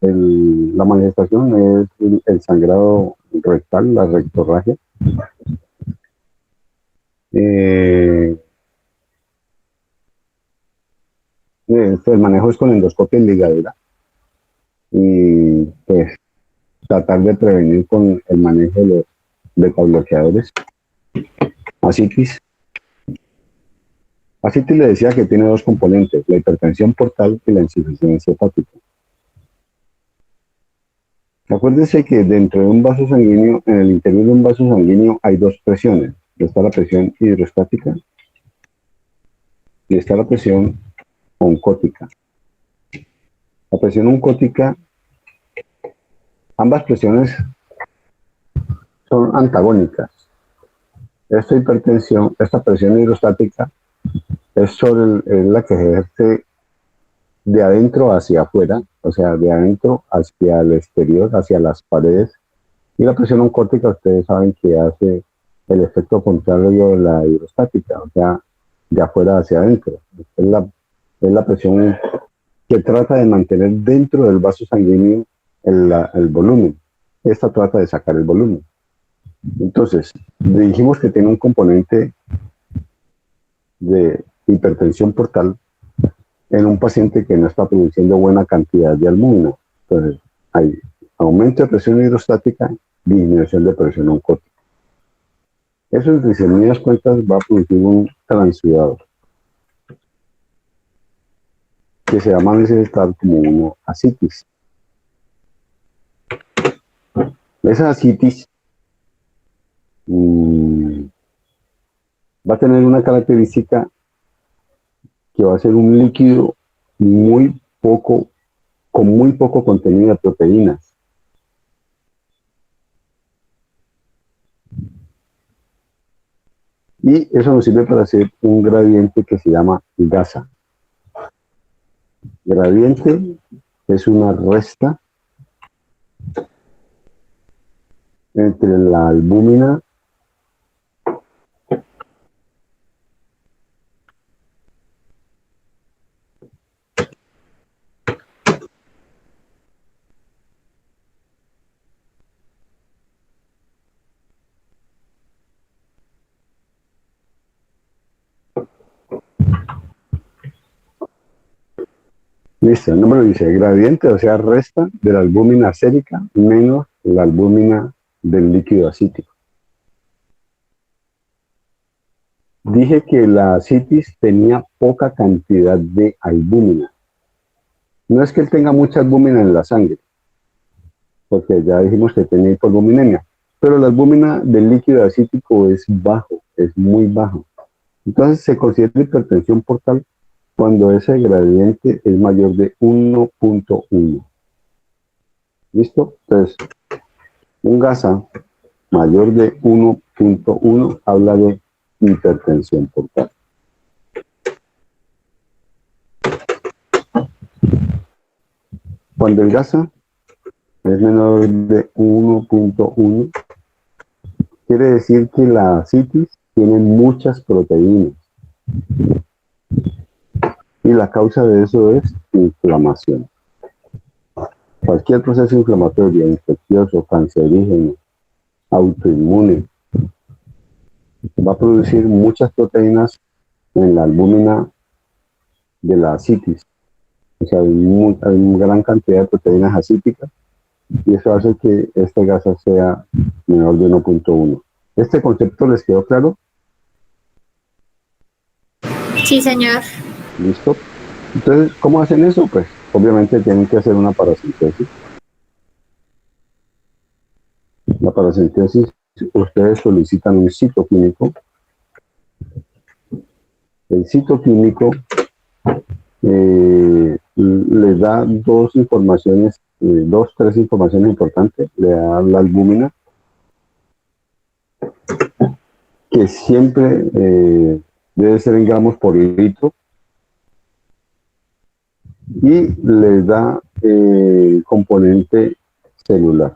la manifestación es el sangrado rectal, la rectorragia. El manejo es con endoscopia en ligadura y, pues, tratar de prevenir con el manejo de los betabloqueadores. Ascitis le decía que tiene dos componentes: la hipertensión portal y la insuficiencia hepática. Acuérdense que dentro de un vaso sanguíneo, en el interior de un vaso sanguíneo, hay dos presiones. Está la presión hidrostática y está la presión oncótica. La presión oncótica, ambas presiones son antagónicas. Esta presión hidrostática es la que se ejerce de adentro hacia afuera, o sea, de adentro hacia el exterior, hacia las paredes. Y la presión oncótica, ustedes saben que hace el efecto contrario de la hidrostática, o sea, de afuera hacia adentro. Es la presión que trata de mantener dentro del vaso sanguíneo el volumen. Esta trata de sacar el volumen. Entonces, dijimos que tiene un componente de hipertensión portal en un paciente que no está produciendo buena cantidad de albúmina. Entonces, hay aumento de presión hidrostática, disminución de presión oncótica. Eso, en resumidas cuentas, va a producir un transudador que se va a manifestar como una ascitis. Esa ascitis va a tener una característica que va a ser un líquido con muy poco contenido de proteínas. Y eso nos sirve para hacer un gradiente que se llama gasa. Gradiente es una resta entre la albúmina listo, el nombre lo dice, gradiente, o sea, resta de la albúmina sérica menos la albúmina del líquido acítico. Dije que la ascitis tenía poca cantidad de albúmina. No es que él tenga mucha albúmina en la sangre, porque ya dijimos que tenía hipoalbuminemia, pero la albúmina del líquido acítico es bajo, es muy bajo. Entonces se considera hipertensión portal cuando ese gradiente es mayor de 1.1. ¿Listo? Entonces, un gasa mayor de 1.1 habla de hipertensión portal. Cuando el gasa es menor de 1.1, quiere decir que la ascitis tiene muchas proteínas. Y la causa de eso es inflamación. Cualquier proceso inflamatorio, infeccioso, cancerígeno, autoinmune, va a producir muchas proteínas en la albúmina de la ascitis. O sea, hay una gran cantidad de proteínas acíticas y eso hace que este gasa sea menor de 1.1. ¿Este concepto les quedó claro? Sí, señor. ¿Listo? Entonces, ¿cómo hacen eso? Pues, obviamente tienen que hacer una parasintesis. La parasintesis, ustedes solicitan un citoquímico. El citoquímico les da tres informaciones importantes. Le da la albúmina, que siempre debe ser en gramos por litro, y les da el componente celular.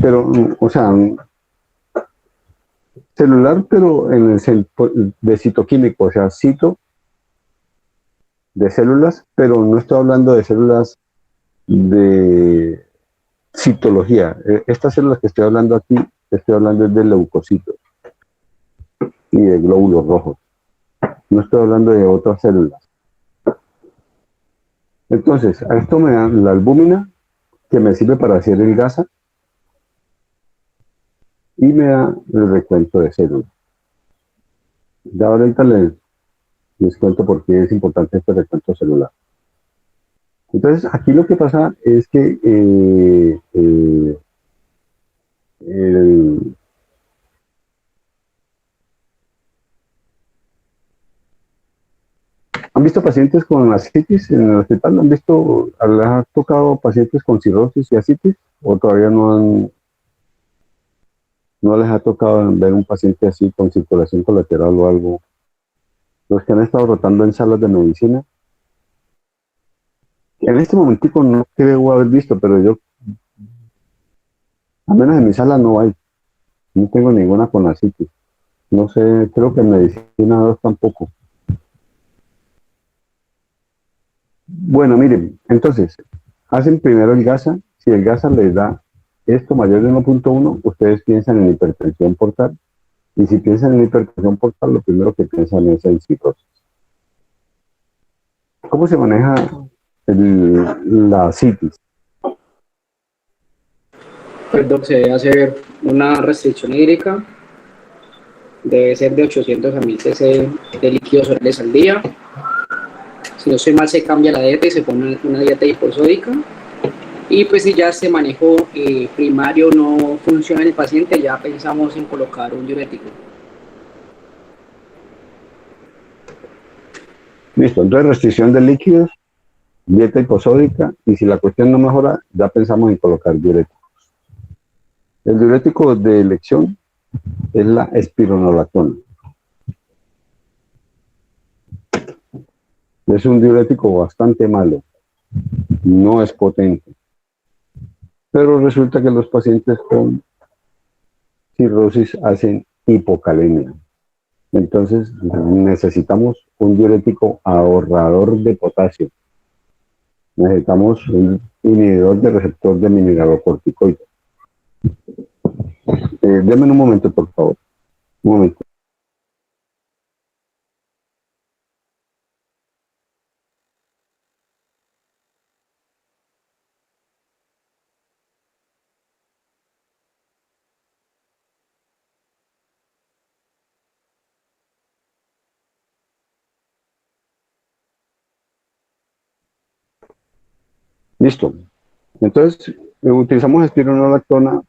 Pero, o sea, celular, pero en el de citoquímico, o sea, cito de células, pero no estoy hablando de células de citología. Estas células que estoy hablando aquí, estoy hablando de leucocitos y de glóbulos rojos. No estoy hablando de otras células. Entonces, a esto me dan la albúmina, que me sirve para hacer el gasa, y me da el recuento de células. Ya ahorita les cuento por qué es importante este recuento celular. Entonces, aquí lo que pasa es que ¿han visto pacientes con ascitis en el hospital? ¿Han visto, les ha tocado pacientes con cirrosis y ascitis? ¿O todavía no les ha tocado ver un paciente así con circulación colateral o algo? Los que han estado rotando en salas de medicina. En este momentico no creo haber visto, pero yo, al menos en mi sala no hay. No tengo ninguna con ascitis. No sé, creo que en medicina 2 tampoco. Bueno, miren, entonces, hacen primero el gasa. Si el gasa les da esto mayor de 1.1, ustedes piensan en hipertensión portal. Y si piensan en hipertensión portal, lo primero que piensan es en cistosis. ¿Cómo se maneja la citis? Perdón, se debe hacer una restricción hídrica, debe ser de 800 a 1000 cc de líquidos orales al día. Si no estoy mal, se cambia la dieta y se pone una dieta hiposódica. Y pues si ya este manejo primario no funciona en el paciente, ya pensamos en colocar un diurético. Listo, entonces restricción de líquidos, dieta hiposódica, y si la cuestión no mejora, ya pensamos en colocar diuréticos. El diurético de elección es la espironolactona. Es un diurético bastante malo, no es potente, pero resulta que los pacientes con cirrosis hacen hipocalemia. Entonces necesitamos un diurético ahorrador de potasio. Necesitamos un inhibidor de receptor de mineralocorticoides. Denme un momento, por favor. Un momento. Listo. Entonces, utilizamos espironolactona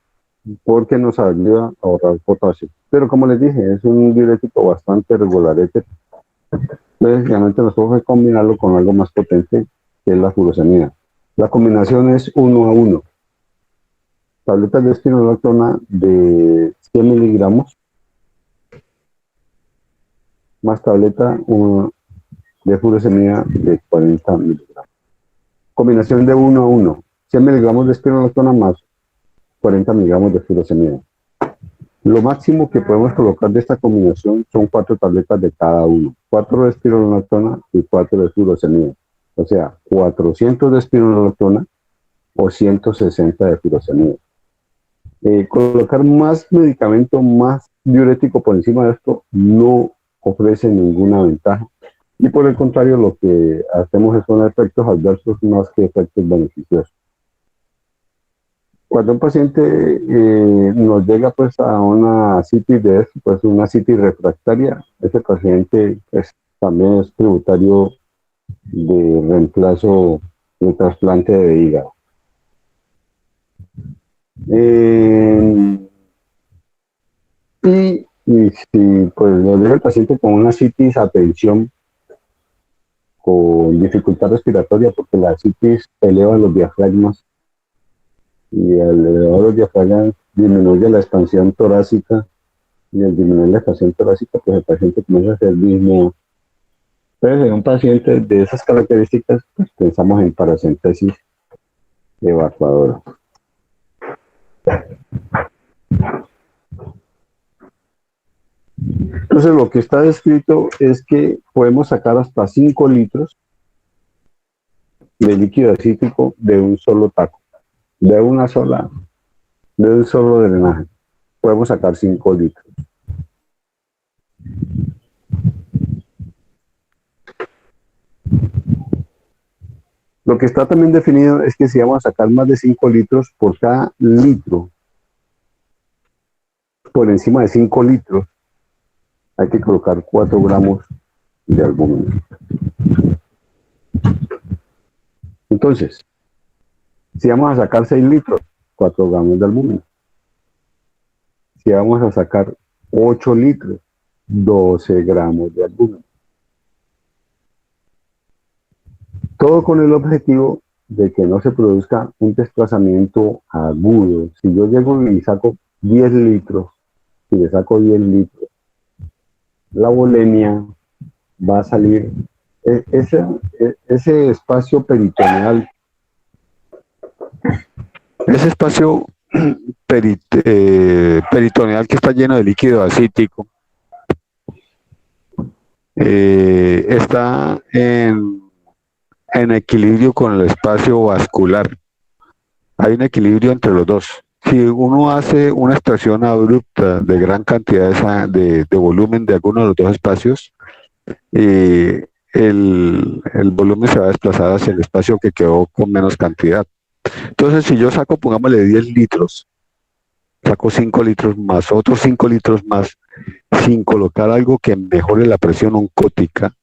porque nos ayuda a ahorrar potasio. Pero como les dije, es un diurético bastante regularete. Entonces, realmente nosotros que combinarlo con algo más potente, que es la furosemida. La combinación es 1:1. Tabletas de espironolactona de 100 miligramos más tableta de furosemida de 40 miligramos. Combinación de 1:1. 100 miligramos de espironolactona más 40 miligramos de furosemida. Lo máximo que podemos colocar de esta combinación son 4 tabletas de cada uno. 4 de espironolactona y 4 de furosemida. O sea, 400 de espironolactona o 160 de furosemida. Colocar más medicamento, más diurético por encima de esto no ofrece ninguna ventaja. Y por el contrario, lo que hacemos son efectos adversos más que efectos beneficiosos. Cuando un paciente nos llega pues a una citis de esto, pues una citis refractaria, ese paciente pues, también es tributario de reemplazo de trasplante de hígado. Y si pues nos llega el paciente con una citis a tensión, con dificultad respiratoria, porque la citis eleva los diafragmas y al elevar los diafragmas disminuye la expansión torácica, y al disminuir la expansión torácica pues el paciente comienza a hacer disnea. Entonces en un paciente de esas características pues pensamos en paracentesis evacuadora. Entonces lo que está descrito es que podemos sacar hasta 5 litros de líquido acítico de un solo taco, de un solo drenaje. Podemos sacar 5 litros. Lo que está también definido es que si vamos a sacar más de 5 litros, por cada litro, por encima de 5 litros, hay que colocar 4 gramos de albúmina. Entonces, si vamos a sacar 6 litros, 4 gramos de albúmina. Si vamos a sacar 8 litros, 12 gramos de albúmina. Todo con el objetivo de que no se produzca un desplazamiento agudo. Si yo llego y saco 10 litros, si le saco 10 litros, la volemia va a salir, ese espacio peritoneal, peritoneal que está lleno de líquido acítico, está en equilibrio con el espacio vascular. Hay un equilibrio entre los dos. si uno hace una extracción abrupta de gran cantidad de volumen de alguno de los dos espacios, el volumen se va a desplazar hacia el espacio que quedó con menos cantidad. Entonces, si yo saco, pongámosle 10 litros, saco 5 litros más, otros 5 litros más, sin colocar algo que mejore la presión oncótica,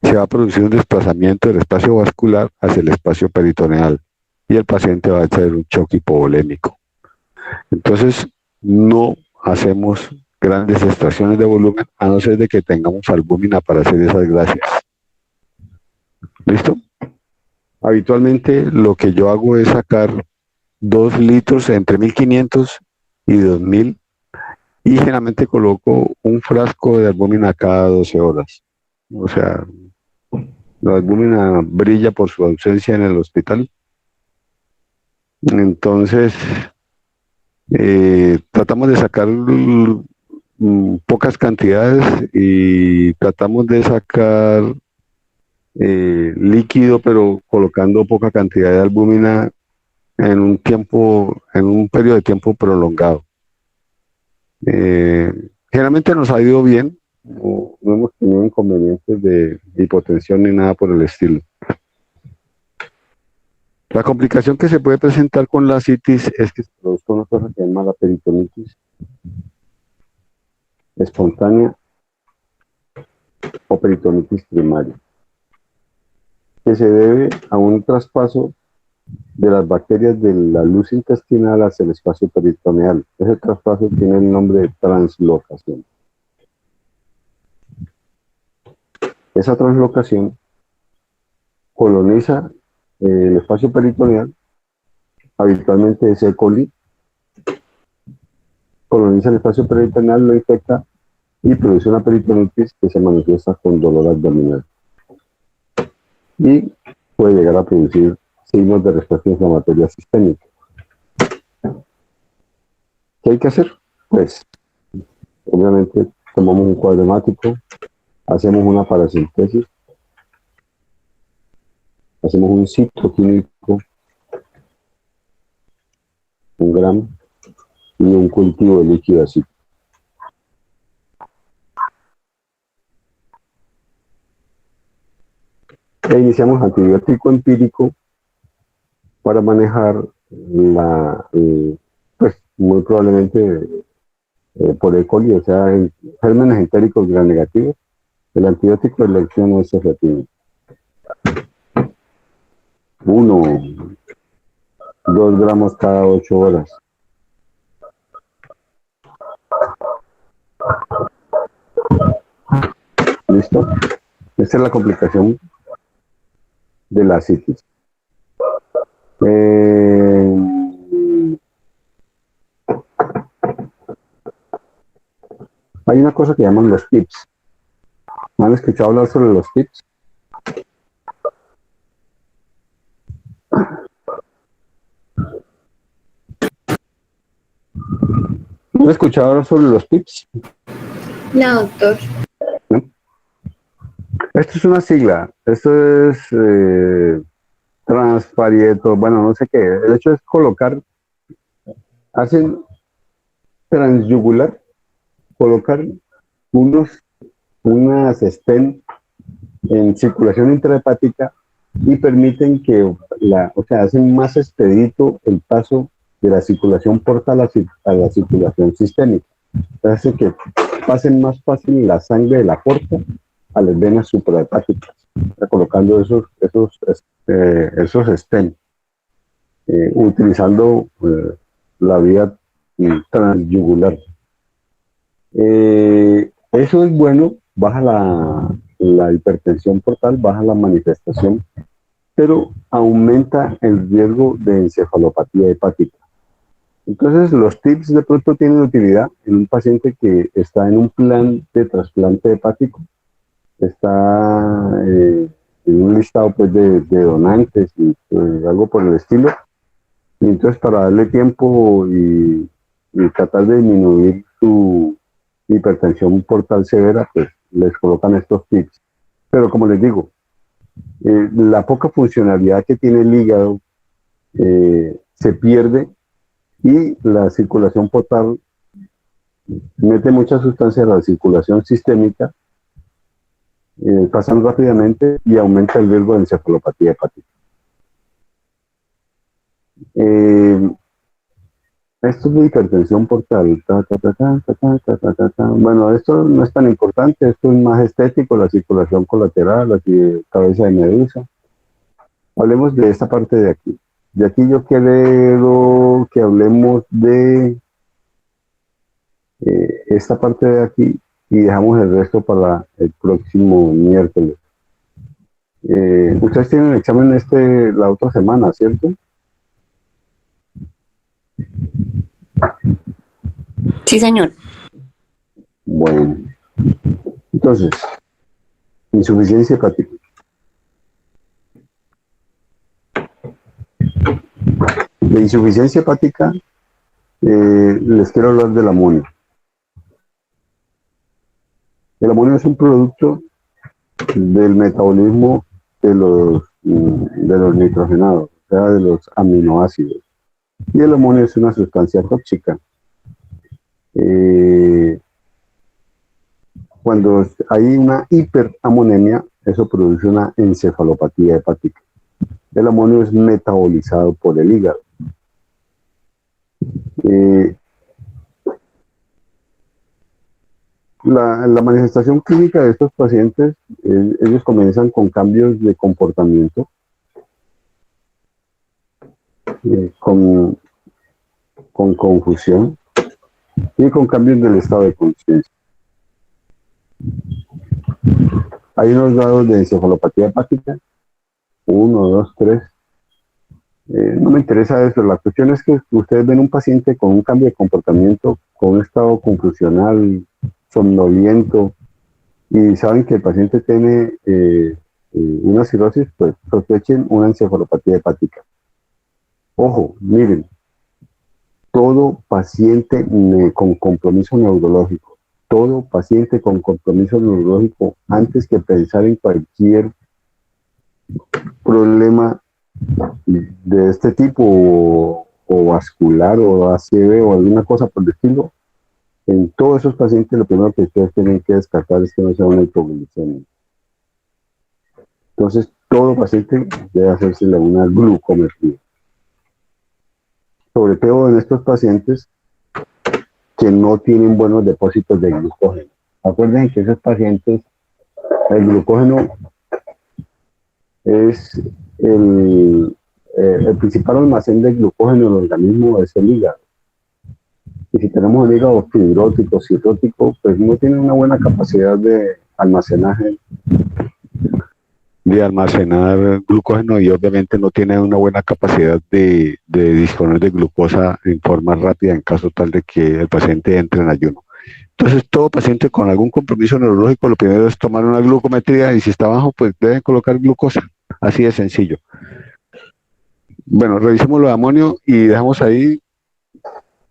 se va a producir un desplazamiento del espacio vascular hacia el espacio peritoneal y el paciente va a tener un choque hipovolémico. Entonces, no hacemos grandes extracciones de volumen a no ser de que tengamos albúmina para hacer esas gracias. ¿Listo? Habitualmente lo que yo hago es sacar 2 litros entre 1500 y 2000 y generalmente coloco un frasco de albúmina cada 12 horas. O sea, la albúmina brilla por su ausencia en el hospital. Entonces, tratamos de sacar pocas cantidades y tratamos de sacar líquido, pero colocando poca cantidad de albúmina en un periodo de tiempo prolongado. Generalmente nos ha ido bien, no hemos tenido inconvenientes de hipotensión ni nada por el estilo. La complicación que se puede presentar con la ascitis es que se produzca una cosa que se llama la peritonitis espontánea o peritonitis primaria, que se debe a un traspaso de las bacterias de la luz intestinal hacia el espacio peritoneal. Ese traspaso tiene el nombre de translocación. Esa translocación coloniza el espacio peritoneal, habitualmente es E. coli, coloniza el espacio peritoneal, lo infecta y produce una peritonitis que se manifiesta con dolor abdominal. Y puede llegar a producir signos de respuesta inflamatoria sistémica. ¿Qué hay que hacer? Pues, obviamente, tomamos un cuadro hemático, hacemos una parasintesis, hacemos un citoquímico, un gramo y un cultivo de líquido así. E iniciamos antibiótico empírico para manejar pues muy probablemente por E. coli, o sea, gérmenes entéricos gram negativos. El antibiótico de elección no es cefepime. 1, 2 gramos cada 8 horas. ¿Listo? Esta es la complicación de la ascitis. Hay una cosa que llaman los tips. ¿Han escuchado hablar sobre los tips? ¿Han escuchado hablar sobre los tips? No, doctor. Esto es una sigla. Esto es transparieto, bueno, no sé qué. El hecho es colocar, hacen transyugular, colocar unas stent en circulación intrahepática y permiten que, o sea, hacen más expedito el paso de la circulación portal a la circulación sistémica. Hace que pasen más fácil la sangre de la porta a las venas suprahepáticas, colocando esos stent, utilizando la vía transyugular. Eso es bueno, baja la hipertensión portal, baja la manifestación, pero aumenta el riesgo de encefalopatía hepática. Entonces, los tips de pronto tienen utilidad en un paciente que está en un plan de trasplante hepático, está en un listado pues, de donantes y algo por el estilo, y entonces para darle tiempo y tratar de disminuir su hipertensión portal severa, pues les colocan estos tips. Pero como les digo, la poca funcionalidad que tiene el hígado se pierde Y la circulación portal mete mucha sustancia a la circulación sistémica, pasan rápidamente y aumenta el riesgo de encefalopatía hepática. Esto es de hipertensión portal. Bueno, esto no es tan importante, esto es más estético, la circulación colateral, la cabeza de medusa. Hablemos de esta parte de aquí. De aquí yo quiero que hablemos de esta parte de aquí y dejamos el resto para el próximo miércoles. Ustedes tienen el examen la otra semana, ¿cierto? Sí, señor. Bueno, entonces, insuficiencia hepática. De insuficiencia hepática, les quiero hablar del amonio. El amonio es un producto del metabolismo de los nitrogenados, o sea, de los aminoácidos. Y el amonio es una sustancia tóxica. Cuando hay una hiperamonemia, eso produce una encefalopatía hepática. El amonio es metabolizado por el hígado. La manifestación clínica de estos pacientes, ellos comienzan con cambios de comportamiento, con confusión y con cambios del estado de conciencia. Hay unos grados de encefalopatía hepática, 1, 2, 3. No me interesa eso, la cuestión es que ustedes ven un paciente con un cambio de comportamiento, con un estado confusional, somnoliento, y saben que el paciente tiene una cirrosis, pues sospechen una encefalopatía hepática. Ojo, miren, todo paciente con compromiso neurológico, antes que pensar en cualquier problema de este tipo, o vascular, o ACV, o alguna cosa por el estilo, en todos esos pacientes lo primero que ustedes tienen que descartar es que no sea una hipoglucemia. Entonces, todo paciente debe hacérsele una glucometría. Sobre todo en estos pacientes que no tienen buenos depósitos de glucógeno. Acuérdense que esos pacientes, el glucógeno es el principal almacén de glucógeno en el organismo, es el hígado. Y si tenemos el hígado fibrótico, cirrótico, pues no tiene una buena capacidad de almacenaje, de almacenar glucógeno, y obviamente no tiene una buena capacidad de disponer de glucosa en forma rápida en caso tal de que el paciente entre en ayuno. Entonces, todo paciente con algún compromiso neurológico, lo primero es tomar una glucometría, y si está bajo, pues deben colocar glucosa. Así de sencillo. Bueno, revisemos lo de amonio y dejamos ahí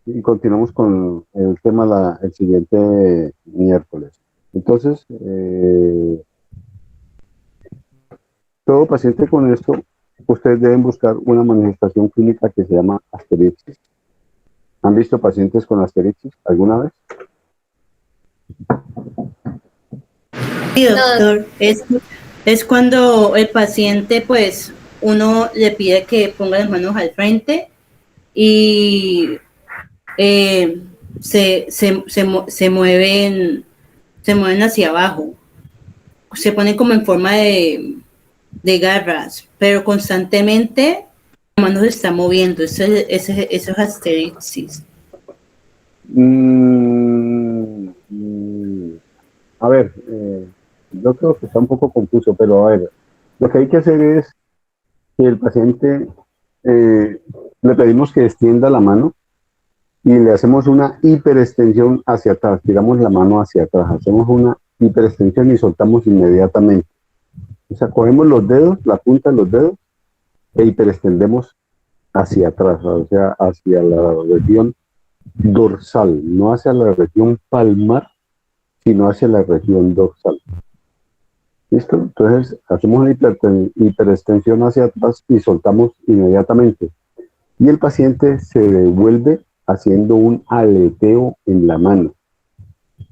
y continuamos con el tema el siguiente miércoles. Entonces, todo paciente con esto, ustedes deben buscar una manifestación clínica que se llama asterixis. ¿Han visto pacientes con asterixis alguna vez? Sí, doctor. Es cuando el paciente, pues, uno le pide que ponga las manos al frente y se mueven hacia abajo. Se ponen como en forma de garras, pero constantemente la mano se está moviendo. Eso es asterixis. A ver, yo creo que está un poco confuso, pero a ver, lo que hay que hacer es que el paciente, le pedimos que extienda la mano y le hacemos una hiperextensión hacia atrás, tiramos la mano hacia atrás, hacemos una hiperextensión y soltamos inmediatamente. O sea, cogemos los dedos, la punta de los dedos, e hiperextendemos hacia atrás, o sea, hacia la región dorsal, no hacia la región palmar, sino hacia la región dorsal. ¿Listo? Entonces, hacemos una hiperextensión hacia atrás y soltamos inmediatamente. y el paciente se devuelve haciendo un aleteo en la mano.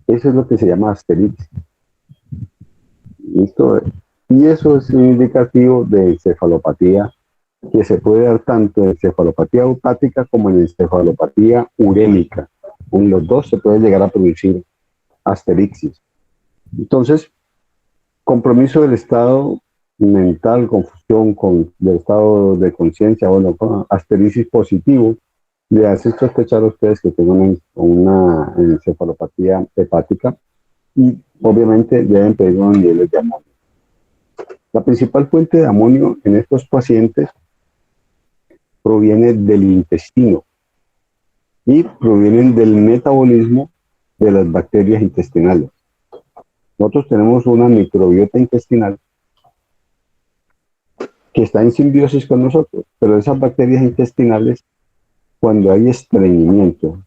Eso es lo que se llama asterix. ¿Listo? Y eso es un indicativo de encefalopatía que se puede dar tanto en encefalopatía hepática como en encefalopatía urémica. En los dos se puede llegar a producir asterixis. Entonces, compromiso del estado mental, confusión del estado de conciencia, bueno, con asterixis positivo, le hace sospechar a ustedes que tienen una encefalopatía hepática y obviamente deben pedir unos niveles de amonio. La principal fuente de amonio en estos pacientes proviene del intestino y provienen del metabolismo de las bacterias intestinales. Nosotros tenemos una microbiota intestinal que está en simbiosis con nosotros, pero esas bacterias intestinales, cuando hay estreñimiento,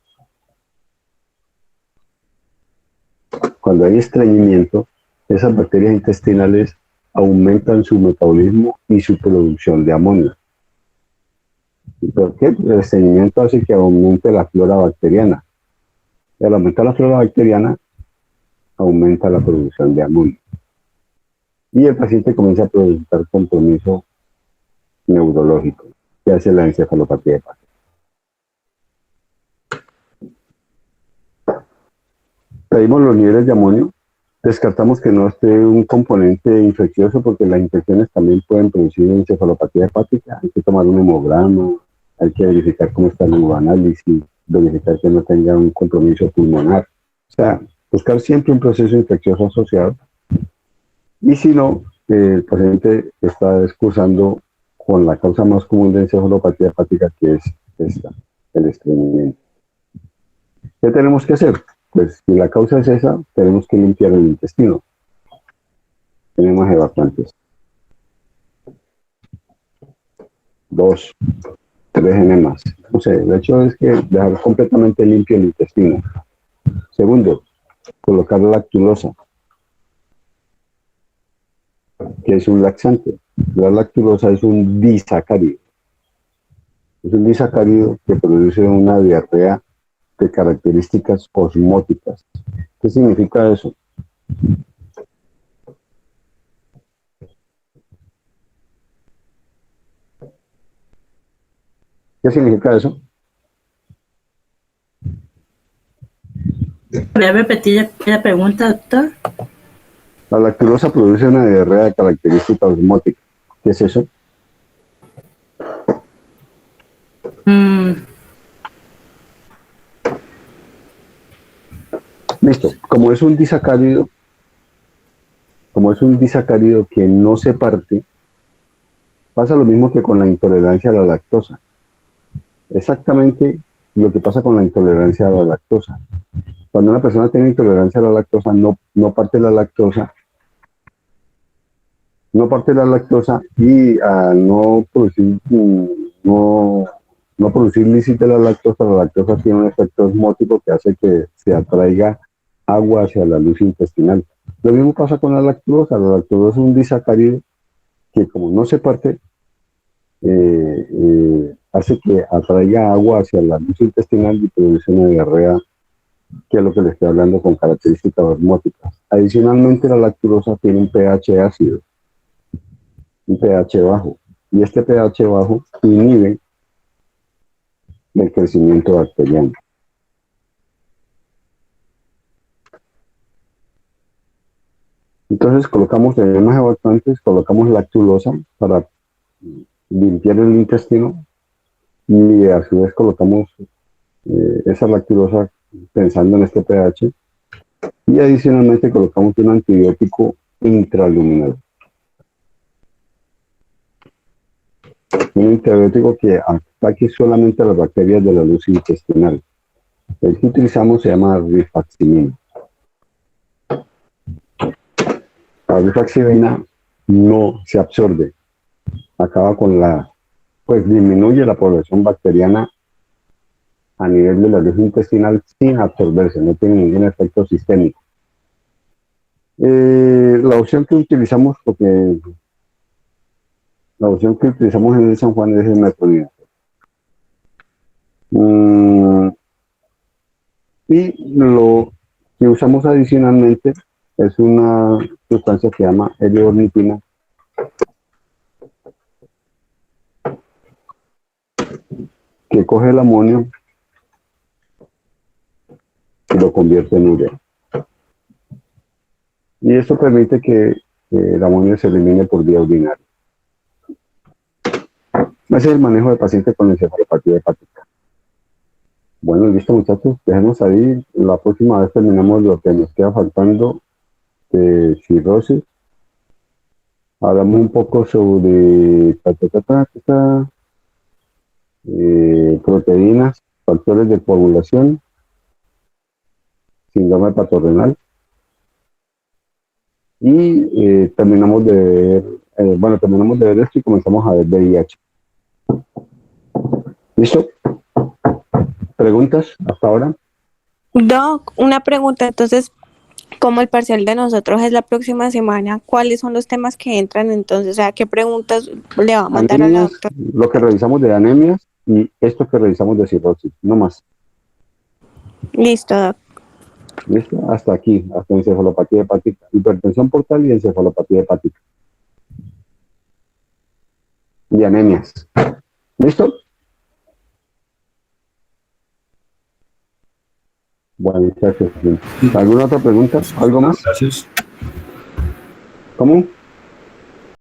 esas bacterias intestinales aumentan su metabolismo y su producción de amonio. ¿Y por qué? El estreñimiento hace que aumente la flora bacteriana. Y al aumentar la flora bacteriana, aumenta la producción de amonio. Y el paciente comienza a presentar compromiso neurológico, que hace la encefalopatía hepática. Pedimos los niveles de amonio, descartamos que no esté un componente infeccioso porque las infecciones también pueden producir encefalopatía hepática. Hay que tomar un hemograma, hay que verificar cómo está el uroanálisis, verificar que no tenga un compromiso pulmonar. O sea, buscar siempre un proceso infeccioso asociado. Y si no, el paciente está excursando con la causa más común de encefalopatía hepática, que es esta, el estreñimiento. ¿Qué tenemos que hacer? Pues si la causa es esa, tenemos que limpiar el intestino. Tenemos evacuantes. 2, 3 enemas. No sé, el hecho es que dejar completamente limpio el intestino. Segundo, colocar lactulosa, que es un laxante. La lactulosa es un disacárido. Es un disacárido que produce una diarrea de características osmóticas. ¿Qué significa eso? ¿Qué significa eso? ¿Puede repetir la pregunta, doctor? La lactulosa produce una diarrea de característica osmótica. ¿Qué es eso? Listo. Como es un disacárido que no se parte, pasa lo mismo que con la intolerancia a la lactosa. Exactamente lo que pasa con la intolerancia a la lactosa. Cuando una persona tiene intolerancia a la lactosa, no parte la lactosa, y al no producir lícito de la lactosa tiene un efecto osmótico que hace que se atraiga agua hacia la luz intestinal. Lo mismo pasa con la lactulosa. La lactulosa es un disacárido que, como no se parte, hace que atraiga agua hacia la luz intestinal y produce una diarrea, que es lo que le estoy hablando, con características osmóticas. Adicionalmente, la lactulosa tiene un pH ácido, un pH bajo, y este pH bajo inhibe el crecimiento bacteriano. Entonces colocamos enemas evacuantes, colocamos lactulosa para limpiar el intestino y a su vez colocamos esa lactulosa pensando en este pH, y adicionalmente colocamos un antibiótico intraluminal. Un antibiótico que ataque solamente a las bacterias de la luz intestinal. El que utilizamos se llama rifaximin. La rifaximin no se absorbe, acaba con disminuye la población bacteriana a nivel de la luz intestinal sin absorberse, no tiene ningún efecto sistémico. La opción que utilizamos en el San Juan es el metronidazol. Y lo que usamos adicionalmente es una sustancia que se llama L-ornitina, que coge el amonio y lo convierte en urea. Y esto permite que el amonio se elimine por vía urinaria. Ese es el manejo de pacientes con encefalopatía hepática. Bueno, listo muchachos, dejemos ahí. La próxima vez terminamos lo que nos queda faltando de cirrosis. Hablamos un poco sobre proteínas, factores de coagulación, síndrome hepatorenal. Y terminamos de ver esto y comenzamos a ver VIH. ¿Listo? ¿Preguntas hasta ahora? Doc, una pregunta, entonces, como el parcial de nosotros es la próxima semana, ¿cuáles son los temas que entran entonces? O sea, ¿qué preguntas le va a mandar a la Anemias, doctora? lo que revisamos de anemias y esto que revisamos de cirrosis, no más. Listo, Doc. ¿Listo? Hasta aquí, hasta encefalopatía hepática, hipertensión portal y encefalopatía hepática. Y anemias. ¿Listo? Bueno, gracias. ¿Alguna otra pregunta? ¿Algo más? Gracias. ¿Cómo?